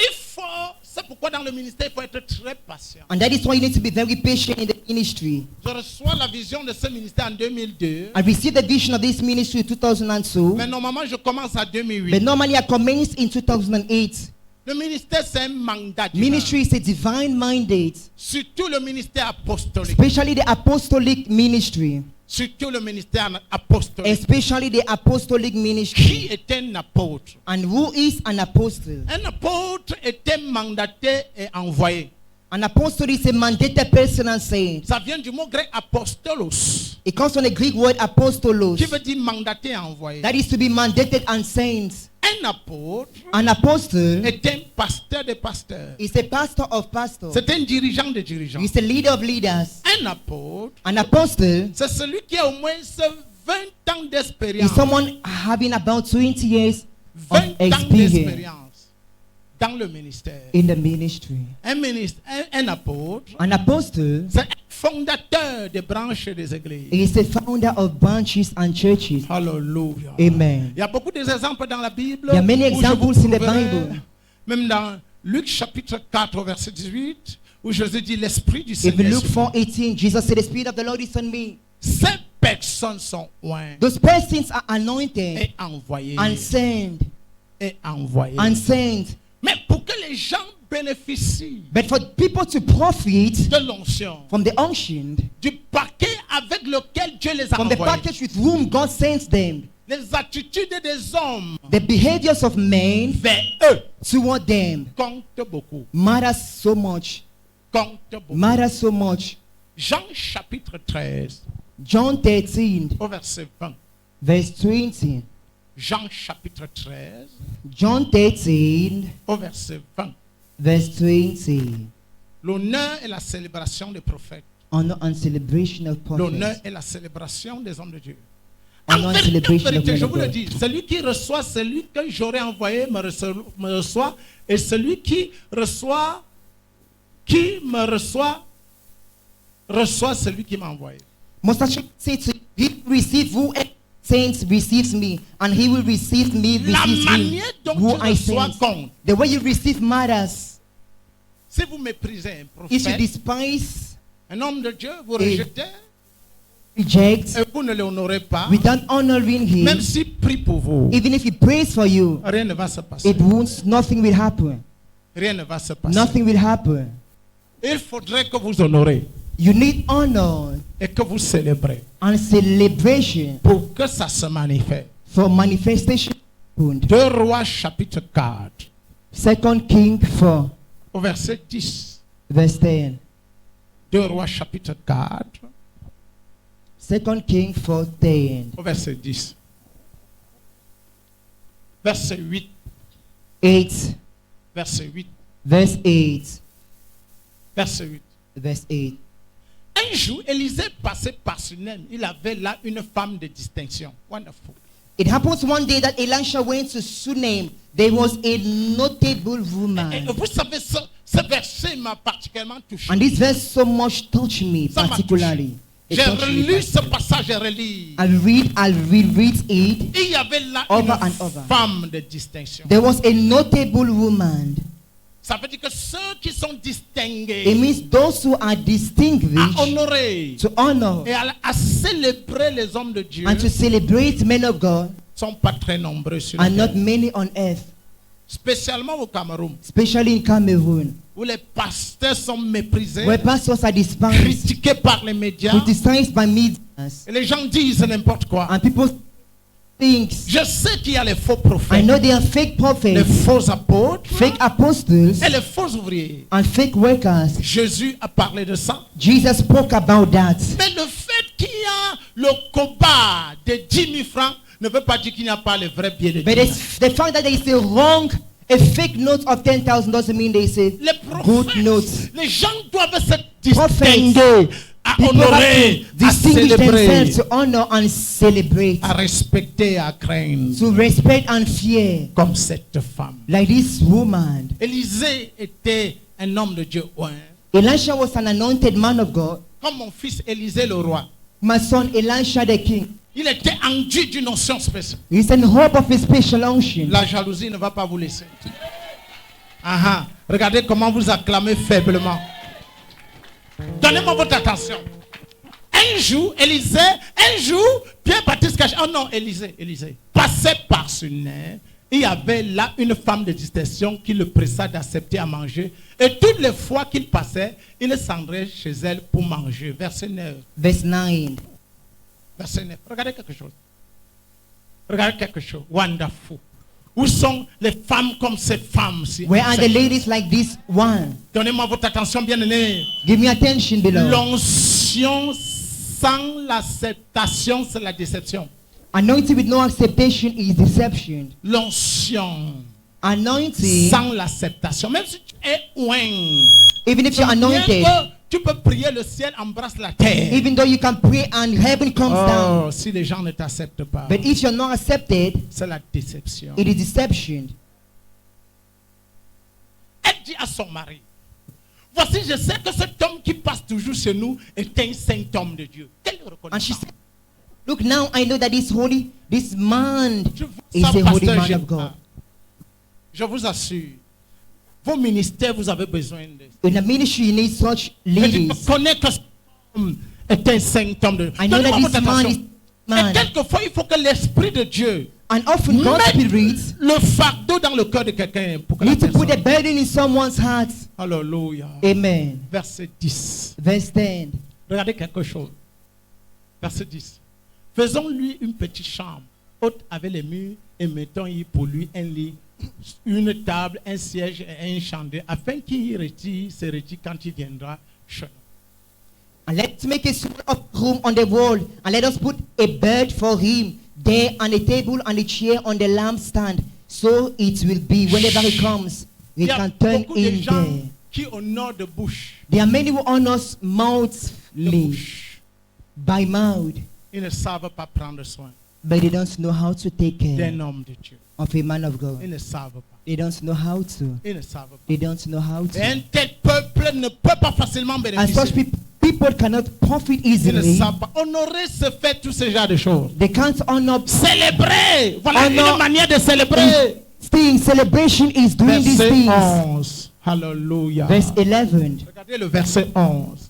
Il faut, c'est pourquoi dans le ministère, il faut être très patient. And that is why you need to be very patient in the ministry. Je reçois la vision de ce ministère en 2002. I received the vision of this ministry in 2002. Mais normalement, je commence à 2008. But normally I commenced in 2008. Le ministère, c'est un mandat divin. Ministry is a divine mandate, Surtout le ministère apostolique. especially the apostolic ministry. Surtout le ministère apostolique. Especially the apostolic ministry. Qui est un apôtre? And who is an apostle? Un apôtre est un mandaté et envoyé. An apostle is a mandated person and saint. Ça vient du mot grec apostolos. It comes from the Greek word apostolos. Qui veut dire mandaté et envoyé. That is to be mandated and sent. Un apôtre An apostle est un pasteur de pasteurs. is a pastor of pastors. C'est un dirigeant de dirigeants. He's a leader of leaders. Un apôtre, An apostle c'est celui qui a au moins 20 ans is d'expérience. someone having about 20 years of 20 ans experience d'expérience dans le ministère. in the ministry. Un apôtre, An apostle c'est un fondateur des branches des églises. is a founder of branches and churches. Hallelujah. Amen. Il y a beaucoup d'exemples dans la Bible. There are many où je vous examples in the trouverai, Bible. Même dans Luc chapitre 4 verset 18, où Jésus dit l'Esprit du If you Seigneur. look 4:18, Jesus said, "The Spirit of the Lord is on me." Ces personnes sont ointes Those persons are anointed et envoyées. and sent Et envoyées. and sent. Mais pour que les gens bénéficient But for people to profit de l'onction, from the unction, du paquet avec lequel Dieu les a from the envoyés, package with whom God sends them, les attitudes des hommes the behaviors of men vers eux toward them comptent beaucoup. matters so much. Comptent beaucoup. Matters so much. Jean chapitre 13, John 13, au verset 20. verse 20. Jean chapitre 13, John 13, au verset 20. verse 20. L'honneur et la célébration des prophètes. Honor and celebration of L'honneur prophets. et la célébration des hommes de Dieu. Honor En and vérité, celebration of men je of vous le God. dis, celui qui reçoit celui que j'aurais envoyé me reçoit, et celui qui me reçoit celui qui m'a envoyé. Most assuredly say to you, he will receive who sends receives me, and he will receive me La receives him manière dont who tu I reçois send. compte. The way you receive matters. Si vous méprisez un If you prophète, despise, un homme de Dieu, vous rejetez, reject, et vous ne l'honorez pas, without honoring him, même s'il prie pour vous, even if he prays for you, rien ne va se passer. it won't. Nothing will happen. Rien ne va se passer. Nothing will happen. Il faudrait que vous honorez You need honor et que vous célébrez and celebration pour que ça se manifeste. for manifestation. 2 Rois chapitre 4, 2 Kings 4, au verset 10. verse 10. 2 Rois chapitre 4, 2 Kings 4, 10. au verset 10. Verset 8. 8, Verset 8. verse 8, Verset 8. verse 8. Un jour, Élisée passait par Sunem. Il avait là une femme de distinction. Wonderful. It happens one day that Elisha went to Sunem. There was a notable Et woman. vous savez, ce verset m'a particulièrement touché. And this verse so much touched me Ça m'a particularly. It J'ai touched me relu ce particularly. passage et relis. I'll reread it. Et il y avait là Over and une over. femme de distinction. There was a notable woman. Ça veut dire que ceux qui sont distingués, It means those who are à distinguished honorer to honor et à célébrer les hommes de Dieu and to celebrate men of God sont pas très nombreux sur la are not terre. many on earth, Spécialement au Cameroun, especially in Cameroon, où les pasteurs sont méprisés, where pastors are despised, critiqués par les médias, criticized by media, et les gens disent n'importe quoi. and people think. Je sais qu'il y a les faux I prophètes, know there are fake les prophets, faux apôtres fake apostles, et les faux ouvriers. and fake workers. Jésus a parlé de ça. Jesus spoke about that. Mais le fait qu'il y a le combat de 10 000 francs ne veut pas dire qu'il n'y a pas les vrais billets de 10 But 000. the fact that there is a fake note of 10,000 doesn't mean they say Les good prophètes, notes. les gens doivent se Prophets, distinguer, à people honorer, have to à distinguish célébrer, themselves to honor and celebrate, à respecter, à craindre, to respect and fear, comme cette femme. like this woman. Élisée était un homme de Dieu oint, Elisha was an anointed man of God. comme mon fils Élisée le roi. My son Elisha the king. Il était enduit d'une onction spéciale. He's in hope of his special unction. La jalousie ne va pas vous laisser. Ah, regardez comment vous acclamez faiblement. Donnez-moi votre attention. Un jour, Pierre Baptiste caché. Oh non, Élisée, passait par Sunem. il y avait là une femme de distinction qui le pressa d'accepter à manger. Et toutes les fois qu'il passait, il s'endrait chez elle pour manger. Verset 9. Verse 9. Verset 9. Regardez quelque chose. Regardez quelque chose. Wonderful. Où sont les femmes comme cette femme-ci? Where are the ladies like this one? Donnez-moi votre attention, bien-aimés. Give me attention, beloved. L'onction sans l'acceptation, c'est la déception. Anointing with no acceptation is deception. L'onction Anointing, sans l'acceptation. Même si tu es oint, even if you're anointed, tu peux prier, le ciel embrasse la terre. even though you can pray and heaven comes down. Si les gens ne t'acceptent pas, But if you're not accepted, c'est la déception. it is deception. Elle dit à son mari, voici, je sais que cet homme qui passe toujours chez nous est un saint homme de Dieu. Quelle And she reconnaissance. said, look, now I know that this man is Ça, a holy pasteur, man of God. je vous assure, vos ministères, vous avez besoin de In the ministry, you need such je ladies. connais que cet homme est un saint homme de Dieu. I know that Donnez-moi this votre man attention. is man. Et quelquefois, il faut que l'Esprit de Dieu And often God's mette Spirit le fardeau dans le cœur de quelqu'un pour que la need to put a personne... burden in someone's heart. Alléluia. Amen. Verset 10. Verse 10. Regardez quelque chose. Verset 10. Faisons-lui une petite chambre, haute avec les murs, et mettons-y pour lui un lit, une table, un siège et un chandelier, afin qu'il se retire quand il viendra chez nous. And let's make a small up room on the wall, and let us put a bed for him there, and a table and a chair on the lampstand, so it will be whenever he comes, we Il y a can turn beaucoup de in gens there. qui honorent de bouche. There are many who honor us mouthly, by mouth, Ils ne savent pas prendre soin but they don't know how to take care d'un homme de Dieu. of a man of God. Ils ne savent pas. They don't know how to. Ils ne savent pas. They don't know how Et un to. tel peuple ne peut pas facilement And bénéficier. such people cannot profit Ils ne easily. savent pas. Honorer, se fait tous ces genres de choses. They can't honor Célébrer. Voilà Honor une manière de célébrer. things. Celebration is doing these Verset things. 11. Alléluia. Verse 11. Regardez le verset 11.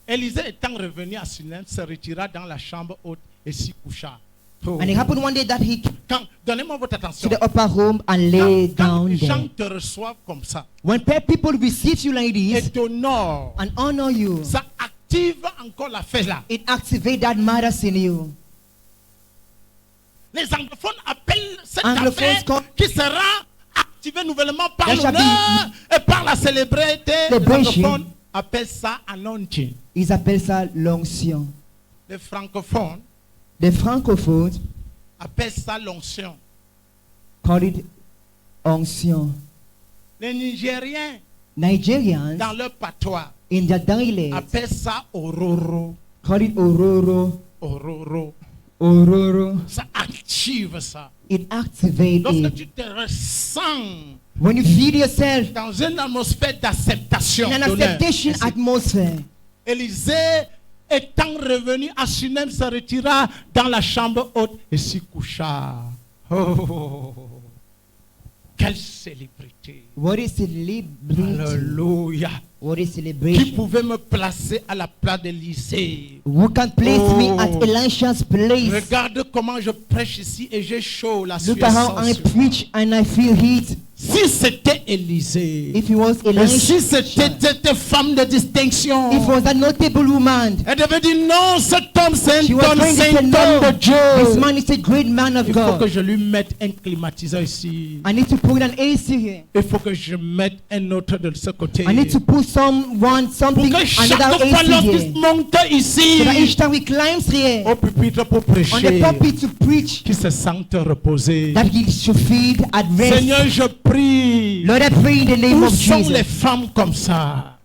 Élisée étant revenu à Sunem, se retira dans la chambre haute et s'y coucha. Oh. And it happened one day that he came Donnez-moi votre to attention. the upper room and lay Quand down les gens there. te reçoivent comme ça, When people receive you like et this t'honorent, and honor you, ça active encore la fête là. it activates that matters in you. Les anglophones appellent cette Anglophones affaire call- qui sera activée nouvellement par There shall l'honneur et par la célébrité. Les Celebration. anglophones appellent ça anointing. Ils appellent ça l'onction. Les francophones The francophones appellent ça l'onction. call it onction. Les Nigériens, Nigerians dans leur patois, in their dialect appellent ça ororo. call it ororo. Ororo. Ororo. Ça active ça. It activates Lorsque it. tu te ressens When you feel yourself dans une atmosphère d'acceptation, in an d'honneur, acceptation atmosphere, Élisée, étant revenu à Sunem, se retira dans la chambre haute et s'y coucha. Oh, quelle célébrité! what is celebrity? Alléluia! What is Qui celebration? pouvait me placer à la place d'Élisée? Who can place me Oh. at Elisha's place? Regarde comment je prêche ici et j'ai chaud, la Look at how I sueur. preach and I feel heat. Si c'était Élisée, If he was et si Elisha, c'était cette femme de distinction, if he was a notable woman, elle devait dire non, cet homme c'est she un was homme, going to c'est say un homme no. de Dieu. This man is a great man of Il faut que God. je lui mette un climatiseur ici. I need to put an AC here. Il faut que je mette un autre de ce côté. I need to put something, Pour que chaque another fois AC lorsqu'il here. monte ici, So that each time he climbs here au pupitre pour on the prêcher, pulpit to preach, qu'il se sente reposé. that he should feel at rest. Seigneur, je prie. Lord, I pray in the name Où of sont Jesus. les femmes comme ça?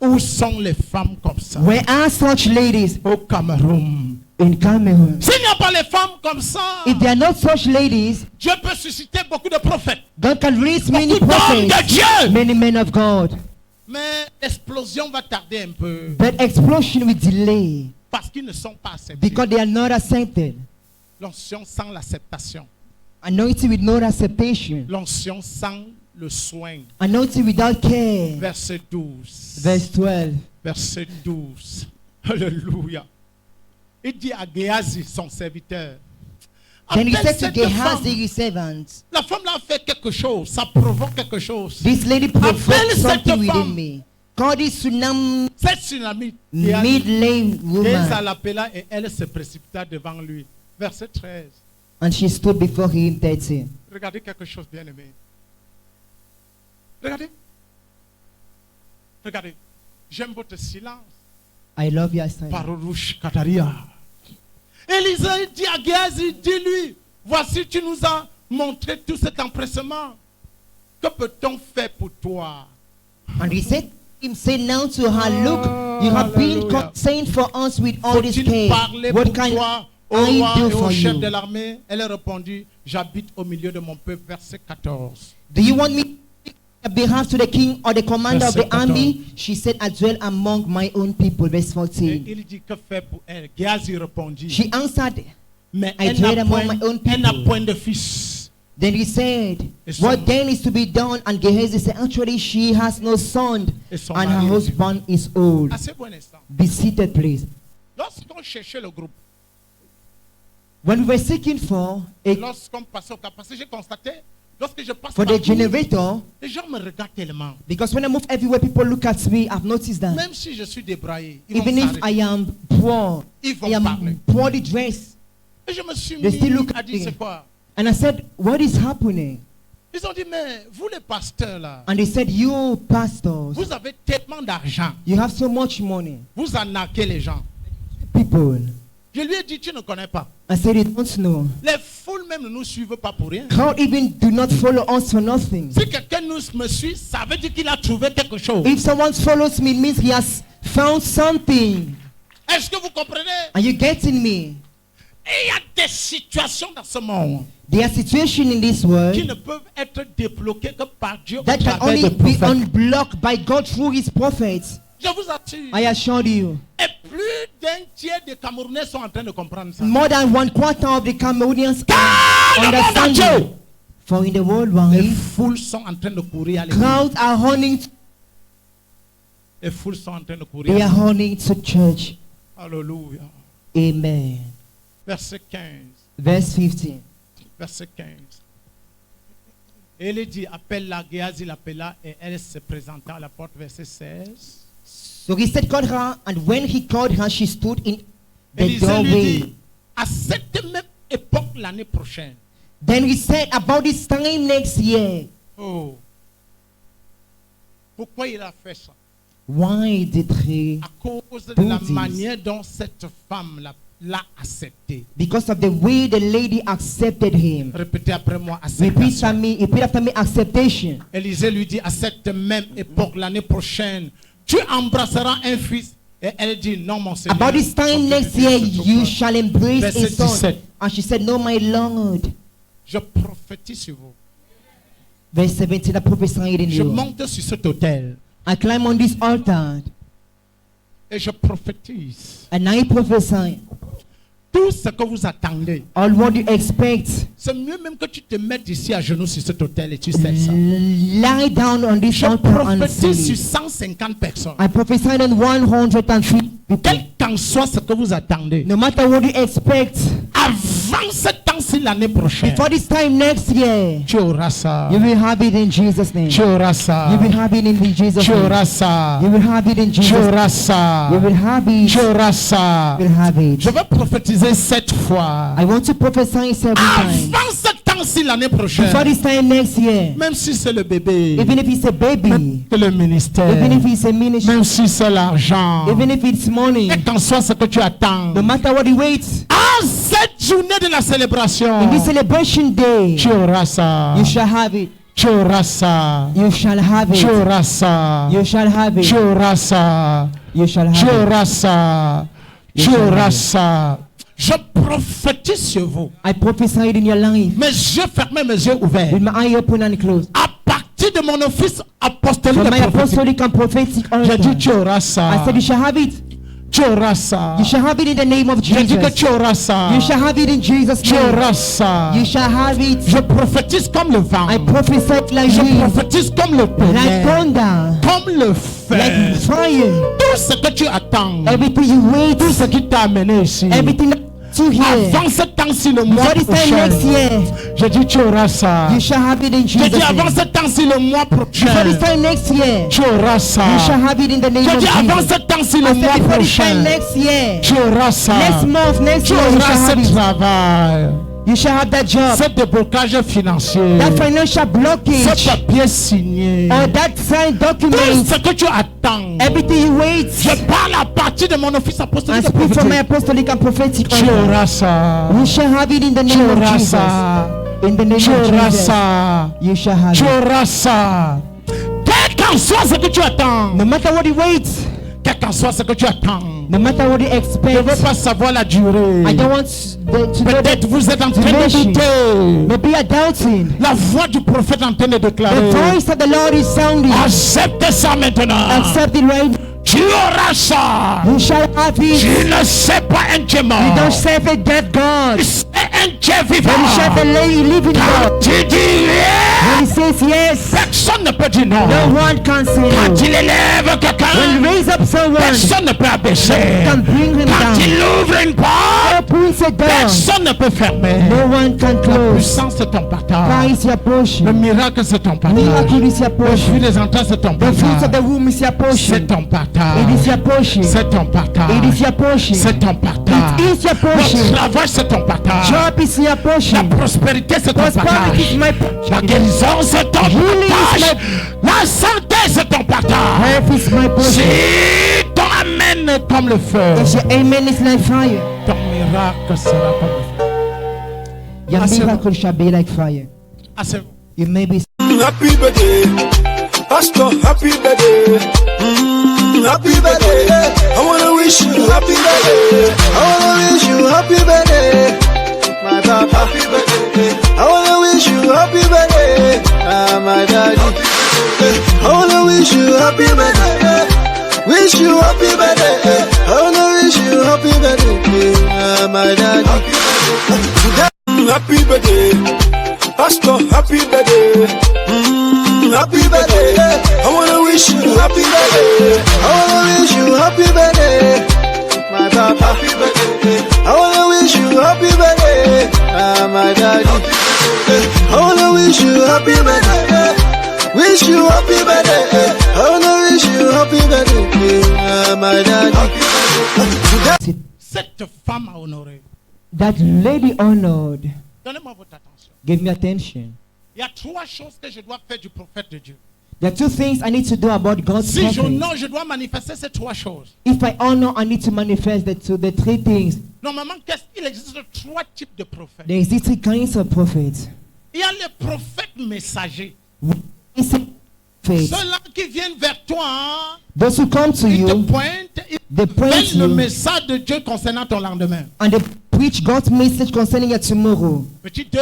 Où sont les femmes comme ça? Where are such ladies Au Cameroun. in Cameroon? S'il n'y a pas les femmes comme ça, If there are not such ladies, Dieu peut susciter beaucoup de prophètes. God can raise many Beaucoup d'hommes de prophets, Dieu. many men of God. Mais l'explosion va tarder un peu. But explosion will delay Parce qu'ils ne sont pas acceptés. because they are not accepted. L'onction sans l'acceptation. Anointing with no acceptation. L'onction sans le soin. Anointing without care. Verset 12. Verse 12. Verset 12. Alléluia. Il dit à Géasi, son serviteur, Then he Appelle said to cette Gehazi, femme. his servant, La femme là a fait quelque chose, ça provoque quelque chose. this lady provoked Appelle cette something within femme. me. Call this tsunami Cette tsunami. mid-lane Gehazi woman. l'appela et elle se précipita devant lui. Verset 13. And she stood before him 13. Regardez quelque chose, bien aimé. Regardez. Regardez. J'aime votre silence. I love your silence. Parolouche Kataria. Élisée dit à Gehazi, dis-lui, voici tu nous as montré tout cet empressement. Que peut-on faire pour toi? And he said now to her, look, you have been concerned for us with all this Faut-il pain. parler What pour can toi au I roi do et au for chef you? de l'armée? Elle a répondu, j'habite au milieu de mon peuple. Verset 14. Do you want me to speak on behalf to the king or the commander of the Verset 14. army? She said, I dwell among my own people. Verse Et 14. il dit que faire pour elle? Gehazi répondit, She answered, mais I elle dwell n'a among point, my own elle n'a people. point de fils. Then he said, Et son- what then is to be done? And Gehazi said, actually, she has no son, Et son and her mari est husband is old. À ce bon instant, Be seated, please. lorsqu'on cherchait le groupe, When we were seeking for lorsqu'on passait au cas, parce que j'ai constaté, lorsque je passe the partout, generator, les gens me regardent tellement. because when I move everywhere, people look at me. I've noticed that. Même si je suis débraillé, ils vont Even if s'arrêter. I am poor, Ils vont I am parler. poorly dressed. Et je me suis They still mis look à at dire me. c'est quoi? And I said, what is happening? Ils ont dit, mais vous les pasteurs là, And they said, you pastors, vous avez tellement d'argent, you have so much money. vous arnaquez les gens. People. Je lui ai dit, tu ne connais pas. I said, you don't know. Les foules même ne nous suivent pas pour rien. Crowd even do not follow us for nothing. Si quelqu'un me suit, ça veut dire qu'il a trouvé quelque chose. If someone follows me, it means he has found something. Est-ce que vous comprenez? Are you getting me? Et il y a des situations dans ce monde There are situations in this qui world ne peuvent être débloquées que par Dieu au that can travers only des be prophètes. unblocked by God through his prophets. Je vous assure. I assure you. Et plus d'un tiers des Camerounais sont en train de comprendre ça. More than 1/4 of the Cameroonians le monde understand entier. it. For in the world, Les wide, foules sont en train de courir à l'église. crowds are running. Les foules sont en train de courir. They are running to church. Alléluia. Amen. Verset 15. Verse 15. Verset 15. Et il dit, appelle-la, Gehazi l'appela et elle se présenta à la porte. Verset 16. So he said, call her, and when he called her, she stood in the Élisée lui doorway. dit, à cette même époque l'année prochaine. Then he said, about this time next year. Oh. Pourquoi il a fait ça? Why did he? À cause de do la this? manière dont cette femme l'a accepté. Because of the way the lady accepted him. Répétez après moi, Repeat acceptation. after me, acceptation. Élisée lui dit, à cette même époque l'année prochaine, tu embrasseras un fils. Et elle dit, non mon Seigneur. About this time next year, you shall embrace a Verset son. 17. And she said, no, my Lord. Je prophétise sur vous. Verse 17, I prophesied in Je you. monte sur cet autel I climb on this altar, et je prophétise. and I prophesy. Tout ce que vous attendez, All what you expect, c'est mieux même que tu te mettes ici à genoux sur cet autel et tu sais ça. lie down on this Je altar and prophétise sur see. 150 personnes. I prophesied on 103 people. Quel qu'en soit ce que vous attendez, No matter what you expect, avant ce temps-ci l'année prochaine, before this time next year, tu auras ça. you will have it in Jesus' name. Tu auras ça. You will have it in Jesus' Tu name. auras ça. You will have it in Tu Jesus' auras name. ça. You will have it. Tu auras ça. You will have it. Je vais prophétiser 7 fois. I want to prophesy 7 times. Avant ce temps-ci l'année prochaine, Before this time next year, même si c'est le bébé, even if it's a baby, c'est le ministère, even if it's a ministry, même si c'est l'argent, even if it's money, quel qu'en soit ce que tu attends, no matter what you wait, à cette journée de la célébration, in this celebration day, tu auras ça. you shall have it. Tu auras ça. You shall have Tu it. auras ça. You shall have Tu it. auras ça. You shall Tu have it. auras ça. You Tu shall auras have it. ça. Je prophétise sur vous. I prophesied in your life Mes yeux fermés, mes yeux ouverts. with my eye open and closed. À partir de mon office apostolique From de my prophétique, apostolic and prophetic j'ai dit altar, tu auras I ça. said you shall have it. Tu auras ça. You shall have it in the name of J'ai dit que Jesus. tu auras ça. You shall have it in Jesus' Tu name. auras ça. You shall have it. Je prophétise comme le vent. I prophesied like Je wind, prophétise comme le like tonnerre. thunder, Comme le feu. like fire. Tout ce que tu attends. Everything you wait, Tout ce qui t'a amené ici. everything that 2 years. Avant ce temps-ci, le mois Before this time prochain. next year, Je dis, tu auras ça. you shall have it in Je Jesus' dis, avant name. ce temps-ci, le mois Before prochain. this time next year, Tu auras ça. you shall have it in the name Je of dis, avant Jesus. ce temps-ci, I le said mois before this time prochain. next year, Tu auras ça. next month, next Tu year, you auras shall have ce it. travail. You shall have that job. Ce déblocage financier. That financial Ce blockage. papier signé. Or that signed Tout document. ce que tu attends. Everything you wait. Je parle à partir de mon office I apostolique. speak from my apostolic and prophetic Tu order. auras ça. You shall have it in the Tu name of auras Jesus. ça. In the name Tu of auras Jesus. ça. You shall have Tu it. auras ça. Quel qu'en soit ce que tu attends. No matter what you wait. Quel qu'en soit ce que tu attends. No matter what you Je ne expect. veux pas savoir la durée. I don't want to know Peut-être vous êtes en the train de duration. douter. Maybe you're doubting. La voix du prophète est en train de déclarer. The voice of the Lord is sounding. Accepte ça maintenant. Accept it right. Tu auras ça. You shall have it. Tu ne sais pas un Dieu mort. You don't serve a dead God. C'est un Dieu vivant. But you serve a living Quand God. tu dis When he yes, says yes, personne ne peut dire non. no one can say Quand no. il élève When quelqu'un, he raise up someone, personne ne peut abaisser. can bring him Quand down. il ouvre une porte, Opens a door. personne ne peut fermer. No one can La close. puissance c'est ton God partage. is your portion. Le miracle c'est ton partage. Miracle is your Le fruit portion. des entrailles c'est ton The fruits of partage. the womb is your portion. C'est ton partage. It is your portion. C'est ton partage. It is your portion. C'est ton partage. It is your portion. Le travail c'est ton partage. Job is your La portion. prospérité c'est ton Prosperity is partage. my La portion. guérison c'est ton Healing is partage. La santé c'est ton partage. Health is my portion. Si ton amen est comme le feu, If your amen is like fire, ton miracle sera comme le feu. your Assez- miracle shall be like fire. Asseyez-vous. You may be Happy birthday, Pastor, happy birthday. Happy birthday. I wanna wish you happy birthday. I wanna wish you happy birthday, my papa. Happy birthday. I wanna wish you happy birthday, my daddy. I wanna wish you happy birthday. Wish you happy birthday. I wanna wish you happy birthday, my daddy. Happy birthday, Pastor, happy birthday. Happy birthday. I wanna wish you happy birthday. I wanna wish you happy birthday, my papa. Happy birthday. I wanna wish you happy birthday, my daddy. I wanna wish you happy birthday. Wish you happy birthday. I wanna wish you happy birthday, my daddy. Cette femme a honoré. that lady honored. Donnez-moi votre attention. Give me attention. Il y a trois choses que je dois faire du prophète de Dieu. There are two things I need to do about God's Si prophet. j'honore, je dois manifester ces trois choses. If I honor, I need to manifest the three things. Normalement, qu'est-ce qu'il existe trois types de prophètes. There exist three kinds of prophets. Il y a les prophètes messagers. Faith. Ceux-là qui viennent vers toi, hein, Those who come to ils te you, pointent, ils they point veulent le you, message de Dieu concernant ton lendemain. and they preach God's message concerning your tomorrow. Petit 2,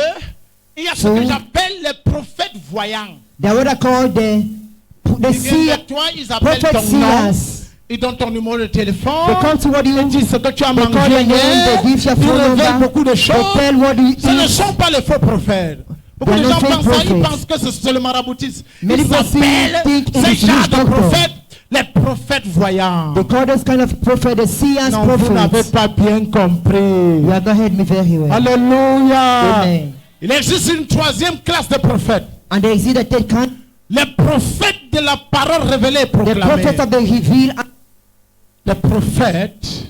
il y a ce So- que j'appelle les prophètes voyants. They are what I call the Ils viennent seer, vers toi, ils appellent prophet ton nom, seers. ils donnent ton numéro de téléphone, They come to what you ils disent ce que tu as they mangé call your name, hier, they give your ils phone révèlent number, beaucoup de they choses. tell what you Ce ne eat. sont pas les faux prophètes. Beaucoup They de are gens not fake pensent ça, ils prophets. pensent que c'est le maraboutisme. Many Ils people appellent think it ces is gens witch de doctor. prophètes les prophètes voyants. They call this kind of prophet the seers Non, vous n'avez prophets. pas bien compris. You have not heard me very well. Alléluia. Amen. Il existe une troisième classe de prophètes. And there exist a third kind, Les prophètes de la parole révélée et the proclamée. prophets of the revealed, Les prophètes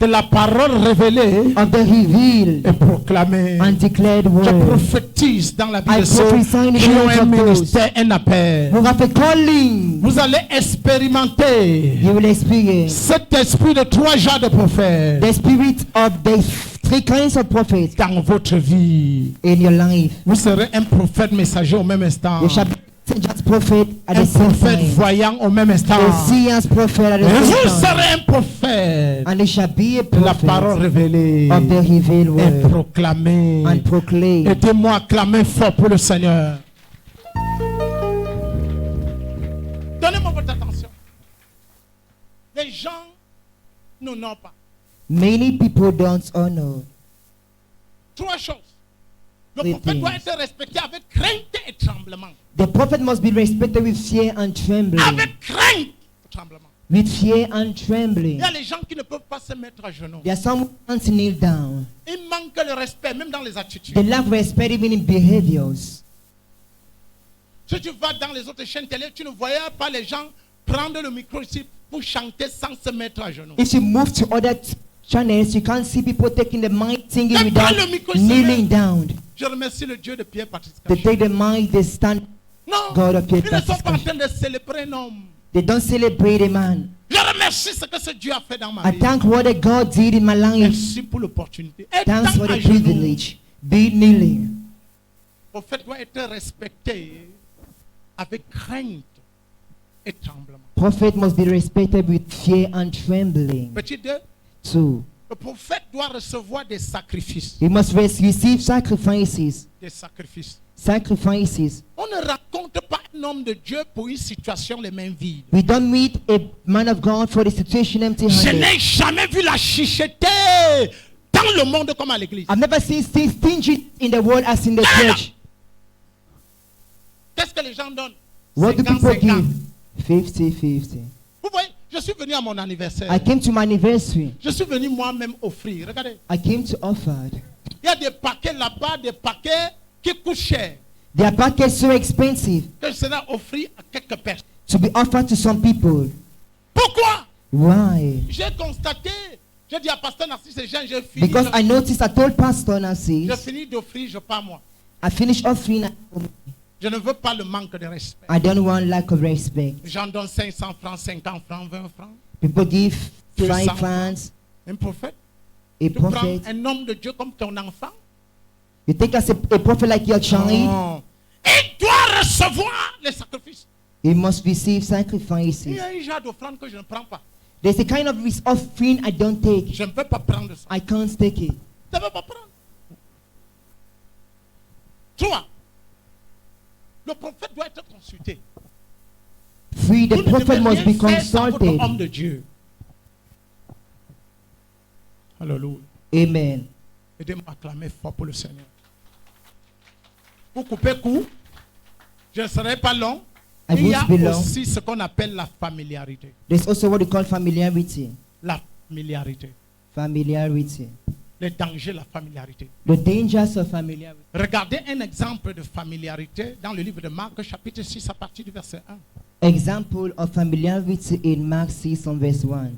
de la parole révélée of the revealed et proclamée. and declared Je word. prophétise dans la vie I de ceux prophesy in the qui ont names un of those ministère, un appel. who have a calling. Vous allez expérimenter You will experience cet esprit de trois genres de prophètes the spirit of the three kinds of prophets dans votre vie. in your life. Vous serez un prophète messager au même instant. You shall be just prophet at Un the same prophète time. voyant au même instant. The seer's prophet at Et the vous same time. serez un prophète. And it shall be a La parole prophet révélée of the revealed est word proclamée. and proclaim. Aidez-moi à clamer fort pour le Seigneur. Donnez-moi votre attention. Les gens n'honorent pas. Many people don't honor. Trois choses. Le Three prophète doit things. être respecté avec crainte et tremblement. The prophet must be respected with fear and trembling. Avec crainte et tremblement. with fear and Il trembling. y a les gens qui ne peuvent pas se mettre à genoux. There are some who can't kneel down. Il manque le respect, même dans les attitudes. They lack respect even in behaviors. Si tu vas dans les autres chaînes télé, tu ne voyais pas les gens prendre le micro ici pour chanter sans se mettre à genoux. If you move to other channels, you can't see people taking the mic singing Même pas without le micro, ils se kneeling mettent. down. Je remercie le Dieu de Pierre Patrice They Caché. take the mic, they stand. Non, God of ils Pierre ne sont pas en Patrice. train de célébrer un homme. They don't celebrate a man. Je remercie ce que ce Dieu a fait dans ma I vie. thank what that God did in my life. Merci pour l'opportunité. Et Thanks tant for à the genoux, privilege. Be kneeling. le prophète doit être respecté avec crainte et tremblement. Prophet must be respected with fear and trembling. Petit 2, Two, le prophète doit recevoir des sacrifices. he must receive sacrifices. Des sacrifices. Sacrifices. On ne rencontre pas un homme de Dieu pour une situation les mains vides. We don't meet a man of God for the situation Je empty-handed. n'ai jamais vu la chicheté dans le monde comme à l'église. I've never seen stingy in the world as in the church. Qu'est-ce que les gens donnent? What do 50, people 50. give? 50-50. Vous voyez, je suis venu à mon anniversaire. I came to my anniversary. Je suis venu moi-même offrir. Regardez, I came to offer. il y a des paquets là-bas, des paquets qui coûtent cher. Their package so expensive Que je serai offert à quelques personnes. to be offered to some people. Pourquoi? Why? J'ai constaté, j'ai dit à Pasteur Narcisse et Jean, j'ai fini. Because I noticed, I told Pastor Nancy, J'ai fini d'offrir, je pars moi. I finished offering. Je ne veux pas le manque de respect. I don't want lack of respect. J'en donne 500 francs, 50 francs, 20 francs. People give 200 5 francs. Un prophète. A Tu prends prophet. un homme de Dieu comme ton enfant. You think as a prophet like your child? Non. Il doit recevoir les sacrifices. He must receive Il y sacrifices. a un genre d'offrande que je ne prends pas. There's a kind of offering I don't take. Je ne peux pas prendre ça. I can't take it. Je ne peux pas prendre. 3. Le prophète doit être consulté. 3. The Vous ne prophet devez must rien be faire sans votre consulted. homme de Dieu. Alléluia. Amen. Aidez-moi à acclamer fort pour le Seigneur. Pour couper court, je ne serai pas long. I Il y a won't be long. aussi ce qu'on appelle la familiarité. There's also what we call familiarity. La familiarité. Familiarity. Les dangers de la familiarité. The dangers of familiarity. Regardez un exemple de familiarité dans le livre de Marc, chapitre 6, à partir du verset 1. Example of familiarity in Mark 6 on verse 1.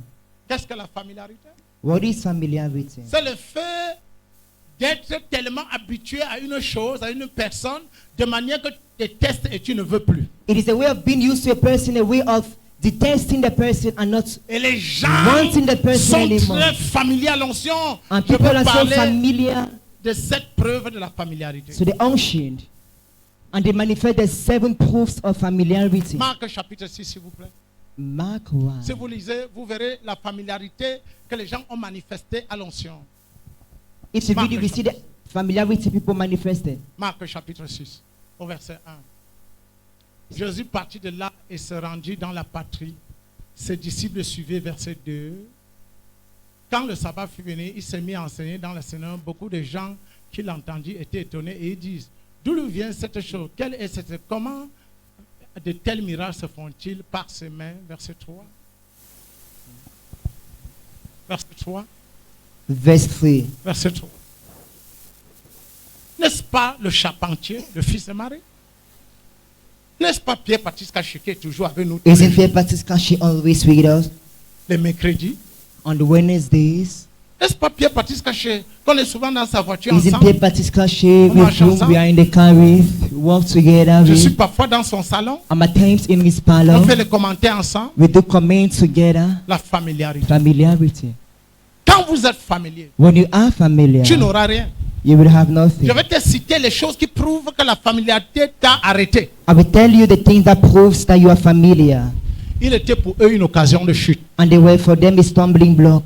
Qu'est-ce que la familiarité? What is familiarity? C'est le fait d'être tellement habitué à une chose, à une personne, de manière que tu détestes et tu ne veux plus. It is a way of being used to a person, a way of detesting the person and not Et les gens wanting the person sont anymore. très familiers à l'onction. And Je people veux are so parler familiar de cette preuve de la familiarité. to the unction. And they manifest the 7 proofs of familiarity. Marc chapitre 6, s'il vous plaît. Mark 1. Si vous lisez, vous verrez la familiarité que les gens ont manifestée à l'onction. If you Mark read it, we see the familiarity people manifested. Marc chapitre 6, au verset 1. Jésus partit de là et se rendit dans la patrie. Ses disciples suivaient, verset 2. Quand le sabbat fut venu, il s'est mis à enseigner dans la Sénat. Beaucoup de gens qui l'entendirent étaient étonnés et ils disent, d'où vient cette chose? Quelle est cette? Comment de tels miracles se font-ils par ses mains? Verset 3. Verset 3. Verse 3. Verset 3. N'est-ce pas le charpentier, le fils de Marie? N'est-ce pas Pierre Baptiste Caché qui est toujours avec nous Isn't Pierre Baptiste Caché always with us? les mercredis? On the Wednesdays? N'est-ce pas Pierre Baptiste Caché qu'on est souvent dans sa voiture Isn't ensemble? Pierre Baptiste Caché On with marche whom ensemble. we are in the car with, walk together Je suis with? parfois dans son salon. I'm at times in his On parlor. fait les commentaires ensemble. We do comment together. La familiarité. Familiarity. Quand vous êtes familier, When you are familiar, tu n'auras rien. you will have nothing. Je vais te citer les choses qui prouvent que la familiarité t'a arrêté. I will tell you the things that proves that you are familiar. Il était pour eux une occasion de chute. And they were for them a stumbling block.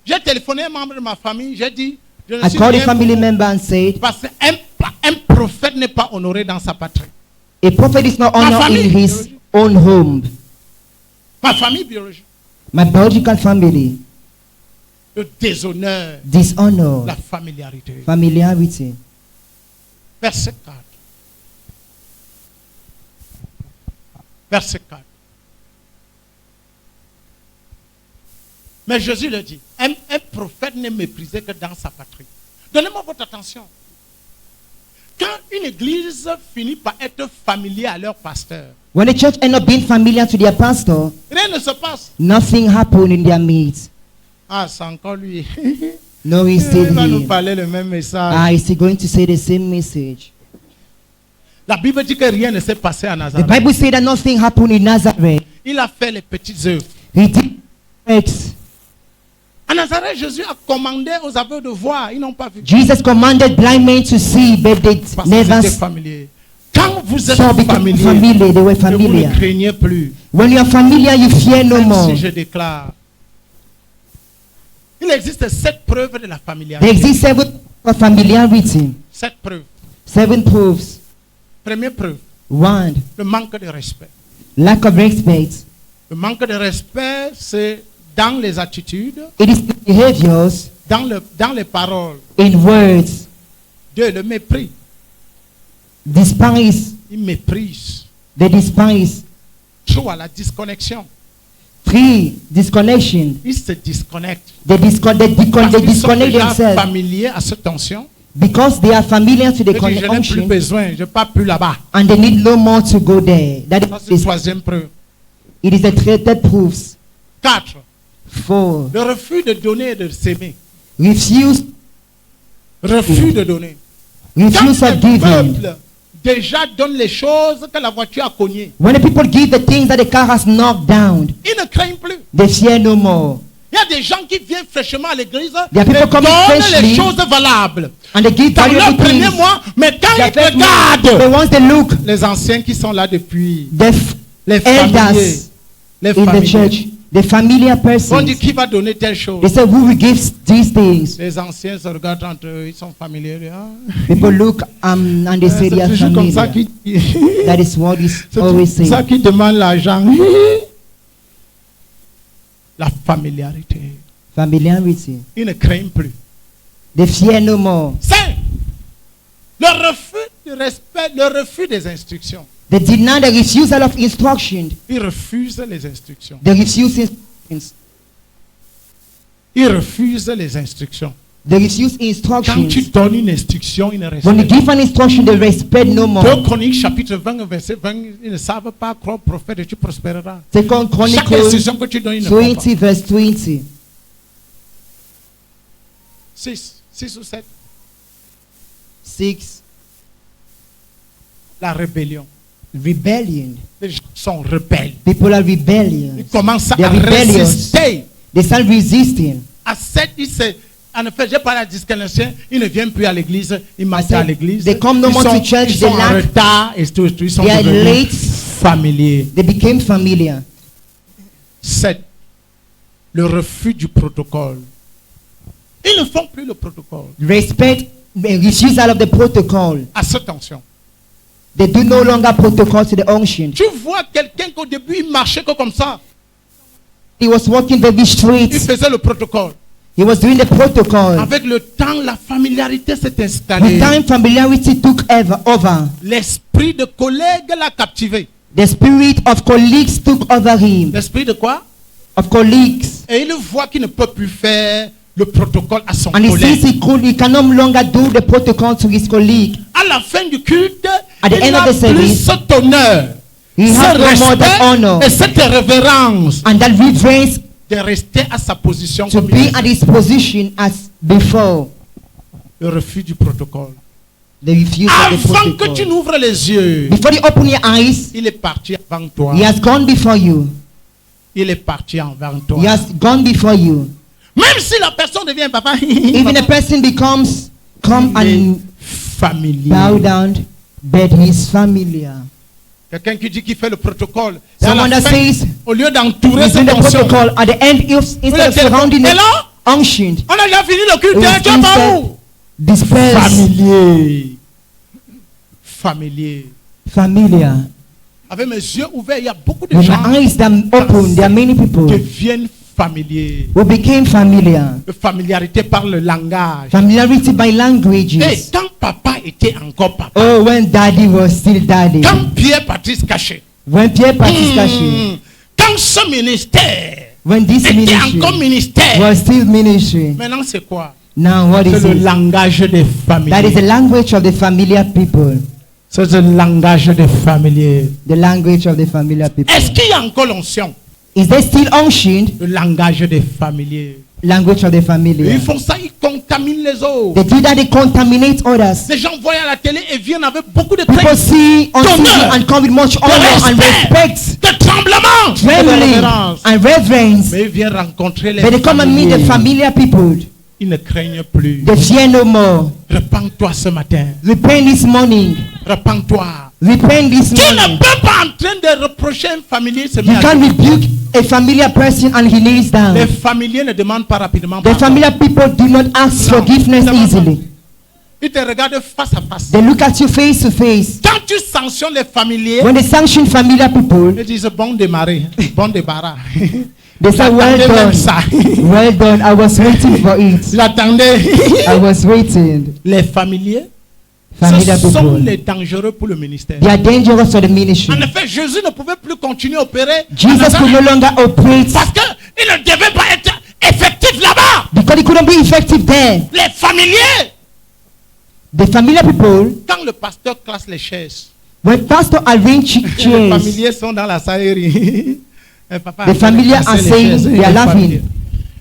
J'ai téléphoné à un membre de ma famille, j'ai dit, je ne I suis called a rien family pour vous. member and said, Parce qu'un prophète n'est pas honoré dans sa patrie. a prophet is not Ma honored in famille. his own home. Ma famille biologique. My biological family. Le déshonneur. Dishonor. La familiarité. Familiarity. Verset 4. Verset 4. Mais Jésus le dit, un prophète n'est méprisé que dans sa patrie. Donnez-moi votre attention. Quand une église finit par être familière à leur pasteur, When the church end up being familiar to their pastor, rien ne se passe. nothing happened in their midst. Ah, c'est encore lui. No, he's Il still va nous here. parler le même message. Ah, is he going to say the same message? La Bible dit que rien ne s'est passé à The Nazareth. Bible said that nothing happened in Nazareth. Il a fait les petites œuvres. He did acts. À Nazareth, Jésus a commandé aux aveugles de voir. Ils n'ont pas vu. Jesus commanded blind men to see, but they Parce never qu'ils étaient familiers. Quand vous êtes saw because familier, familiar. They were ne vous familiar. ne craignez plus. When you are familiar, you fear no Même more. si je déclare, il existe 7 preuves de la There familiarité. exist 7 of familiarity. 7 preuves. 7 proofs. Première preuve, 1. le manque de respect. Lack of respect. Le manque de respect, c'est dans les attitudes, It is the behaviors, dans les paroles. in words. 2, le mépris. Despise. Il méprise. They despise. 3, la disconnexion. 3. Disconnection. Ils se disconnectent. They Parce disconnect qu'ils sont themselves déjà familiers à cette tension. because they are familiar to the Je n'ai plus connection besoin, je ne pars plus là-bas. and they need no more to go there. That Ça, c'est la is, troisième preuve. it is the third proofs. 4, 4. le refus de donner et de s'aimer. Refuse Refus de donner. Refuse Quand of le giving. peuple déjà donne les choses que la voiture a cognées, When the people give the things that the car has knocked down, ils ne craignent plus. they fear no more. Il y a des gens qui viennent fraîchement à l'église There are people et coming donnent freshly les choses valables. And they give Dans leur valuable premier things. mois, mais quand Their ils first month, but regardent once they look, les anciens qui sont là depuis, the les familiers, elders les in the familiers, church, the familiar on dit persons, qui va donner telle chose. they say, who will give these things? Les anciens se regardent entre eux, ils sont familiers. Ah. People look and they say they C'est are toujours comme ça familiar. qu'ils That is what is c'est always ça said. qui demande l'argent. La familiarité. Familiarity. Ils ne craignent plus. They fear no more. 5. Le refus de respect, le refus des instructions. They deny the refusal of instruction. Ils refusent les instructions. They refuse instructions. Ils refusent les instructions. They refuse Quand instructions. tu donnes une instruction, ils ne When you respectent give an instruction, they respect no more. 2 Chroniques chapitre 20 verset 20, ils ne savent pas croire prophète et tu prospéreras. Second Chaque Chronicles instruction que tu donnes, ils ne croient pas. 20 verse 20. 6 ou 7. 6. La rébellion. Rebellion. Les gens sont rebelles. People are rebellious. Ils commencent They à are rebellious. résister. They start resisting. À 7, en effet, j'ai parlé à disconnexion, ils ne viennent plus à l'église, ils mentent à l'église. They come no more to church, Ils they sont en lack. retard et tout, ils sont They are devenus late. familiers. They became familiar. 7. Le refus du protocole. Ils ne font plus le protocole. Respect the refusal of the protocol. À cette tension. They do no longer protocol to the unction. Tu vois quelqu'un qu'au début il marchait que comme ça. He was walking very Il straight. faisait le protocole. He was doing the protocol. Avec le temps, la familiarité s'est With installée. time, familiarity took over. L'esprit de collègue l'a captivé. The spirit of colleagues took over him. L'esprit de quoi? Of colleagues. Et il voit qu'il ne peut plus faire le protocole à son And he collègue. sees he can no longer do the protocol to his colleague. À la fin du culte, At the il end n'a of the plus service, cet honneur, he ce has no more that respect honor et cette révérence and that reverence de rester à sa position to comme be il at est. his position as before. Le refus du protocole. The refusal of the Avant que tu protocol. n'ouvres les yeux, Before you open your eyes, il est parti avant toi. he has gone before you. Il est parti avant toi. He has gone before you. Même si la personne devient papa, Even a person becomes come il est and familier. bow down, but he is familiar. Quelqu'un qui dit qu'il fait le protocole. Et à Someone la that fin, says au lieu d'entourer he's cette doing the tension, protocol, at the end, instead of surrounding et it, là, unctioned, on a déjà fini le culte. It was Tu es pas instead où? dispersed, Familier. Familier. familiar. Avec mes yeux ouverts, il y a beaucoup de With gens my eyes that open, there are many people qui deviennent familiers. who became familiar. La familiarité par le langage. Familiarity by Et languages. quand papa était encore papa, Oh, when daddy was still daddy. quand Pierre Patrice cachait, When Pierre Patrice Caché. quand ce ministère When this était ministry encore ministère. was still ministry, Maintenant, c'est quoi? now what is C'est le it? langage des familles. That is the language of the familiar people. C'est le langage des familiers. The language of the familiar people. Est-ce qu'il y a encore l'onction? Is there still unction? Le langage des familiers. Language of the Ils familiar. font ça, ils contaminent les autres. They do that, they contaminate others. Les gens voient à la télé et viennent avec beaucoup de People see on TV d'honneur, and come with much honor and respect, de tremblement, trembling and reverence. Mais ils viennent rencontrer les But they come and meet the familiar people. Ils ne craignent plus. They fear no more. Repends-toi ce matin. Repent this morning. Repends-toi. Repent this Tu ne morning. peux pas en train de reprocher un familier se You met à can't genoux. rebuke a familiar person and he kneels down. Les familiers ne demandent pas rapidement The pardon. familiar people do not ask forgiveness easily. Ils te regardent face à face. They look at you face to face. Quand tu sanctionnes les familiers, When they sanction familiar people, ils disent bon démarré, bon débarras. they say, well J'attendais même done. ça. Well done. I was waiting for it. J'attendais. I was waiting. Les familiers, Familiar ce sont people. les dangereux pour le ministère. They are dangerous for the ministry. En effet, Jésus ne pouvait plus continuer à opérer à Jesus could no Nazareth longer operate parce qu'il ne devait pas être effectif là-bas. because he couldn't be effective there. Les familiers, The familiar people, quand le pasteur classe les chaises, when pastor arrange les chairs, familiers sont dans la saillerie. Papa, the familiar are casser les saying chaises. they are Les laughing. familiers,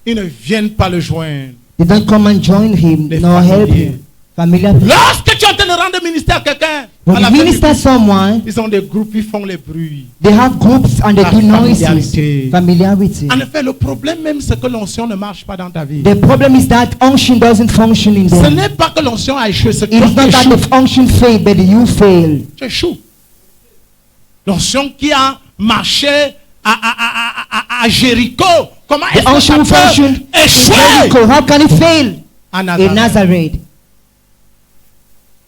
ils ne viennent pas le joindre. They don't come and join him Les nor help familiers. him. Familiar people. Lorsque tu es en train de rendre ministère à quelqu'un, à When la you fin du minister culte, someone, ils ont des groupes, ils font les bruits. they have groups and they La do noises. familiarité. Familiarity. En effet, le problème même, c'est que l'onction ne marche pas dans ta vie. The problem is that unction doesn't function in Ce them. n'est pas que l'onction a échoué, c'est que It toi is not qui that échoues. the unction failed, but you fail. Tu échoues. L'onction qui a marché à Jéricho, comment The est-ce unction que ça function peut in échouer Jericho. How can it fail à in Nazareth? Nazareth?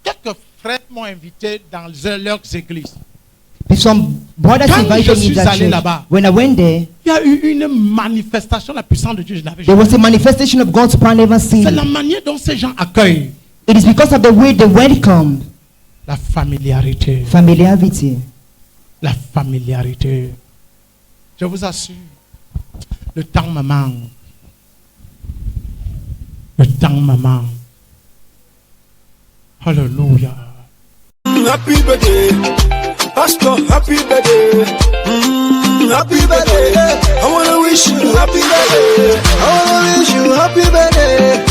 Quelques frères m'ont invité dans leurs églises. Some brothers Quand invited je me suis that allé church. là-bas, When I went there, il y a eu une manifestation de la puissance de Dieu. Je n'avais there jamais was a manifestation of God's power I never C'est seen. la manière dont ces gens accueillent It is because of the way they welcome. la familiarité. Familiarity. La familiarité. Je vous assure, le temps me manque. Le temps me manque. Alléluia. Happy birthday, Pastor, happy birthday. Happy birthday. I wanna wish you happy birthday. I wanna wish you happy birthday,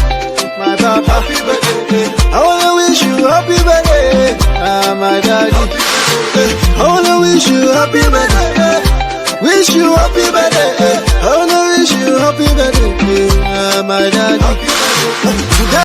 my papa. Happy birthday. I wanna wish you happy birthday, my daddy. I wanna wish you happy birthday. Wish you happy birthday. I wanna wish you happy birthday, my daddy.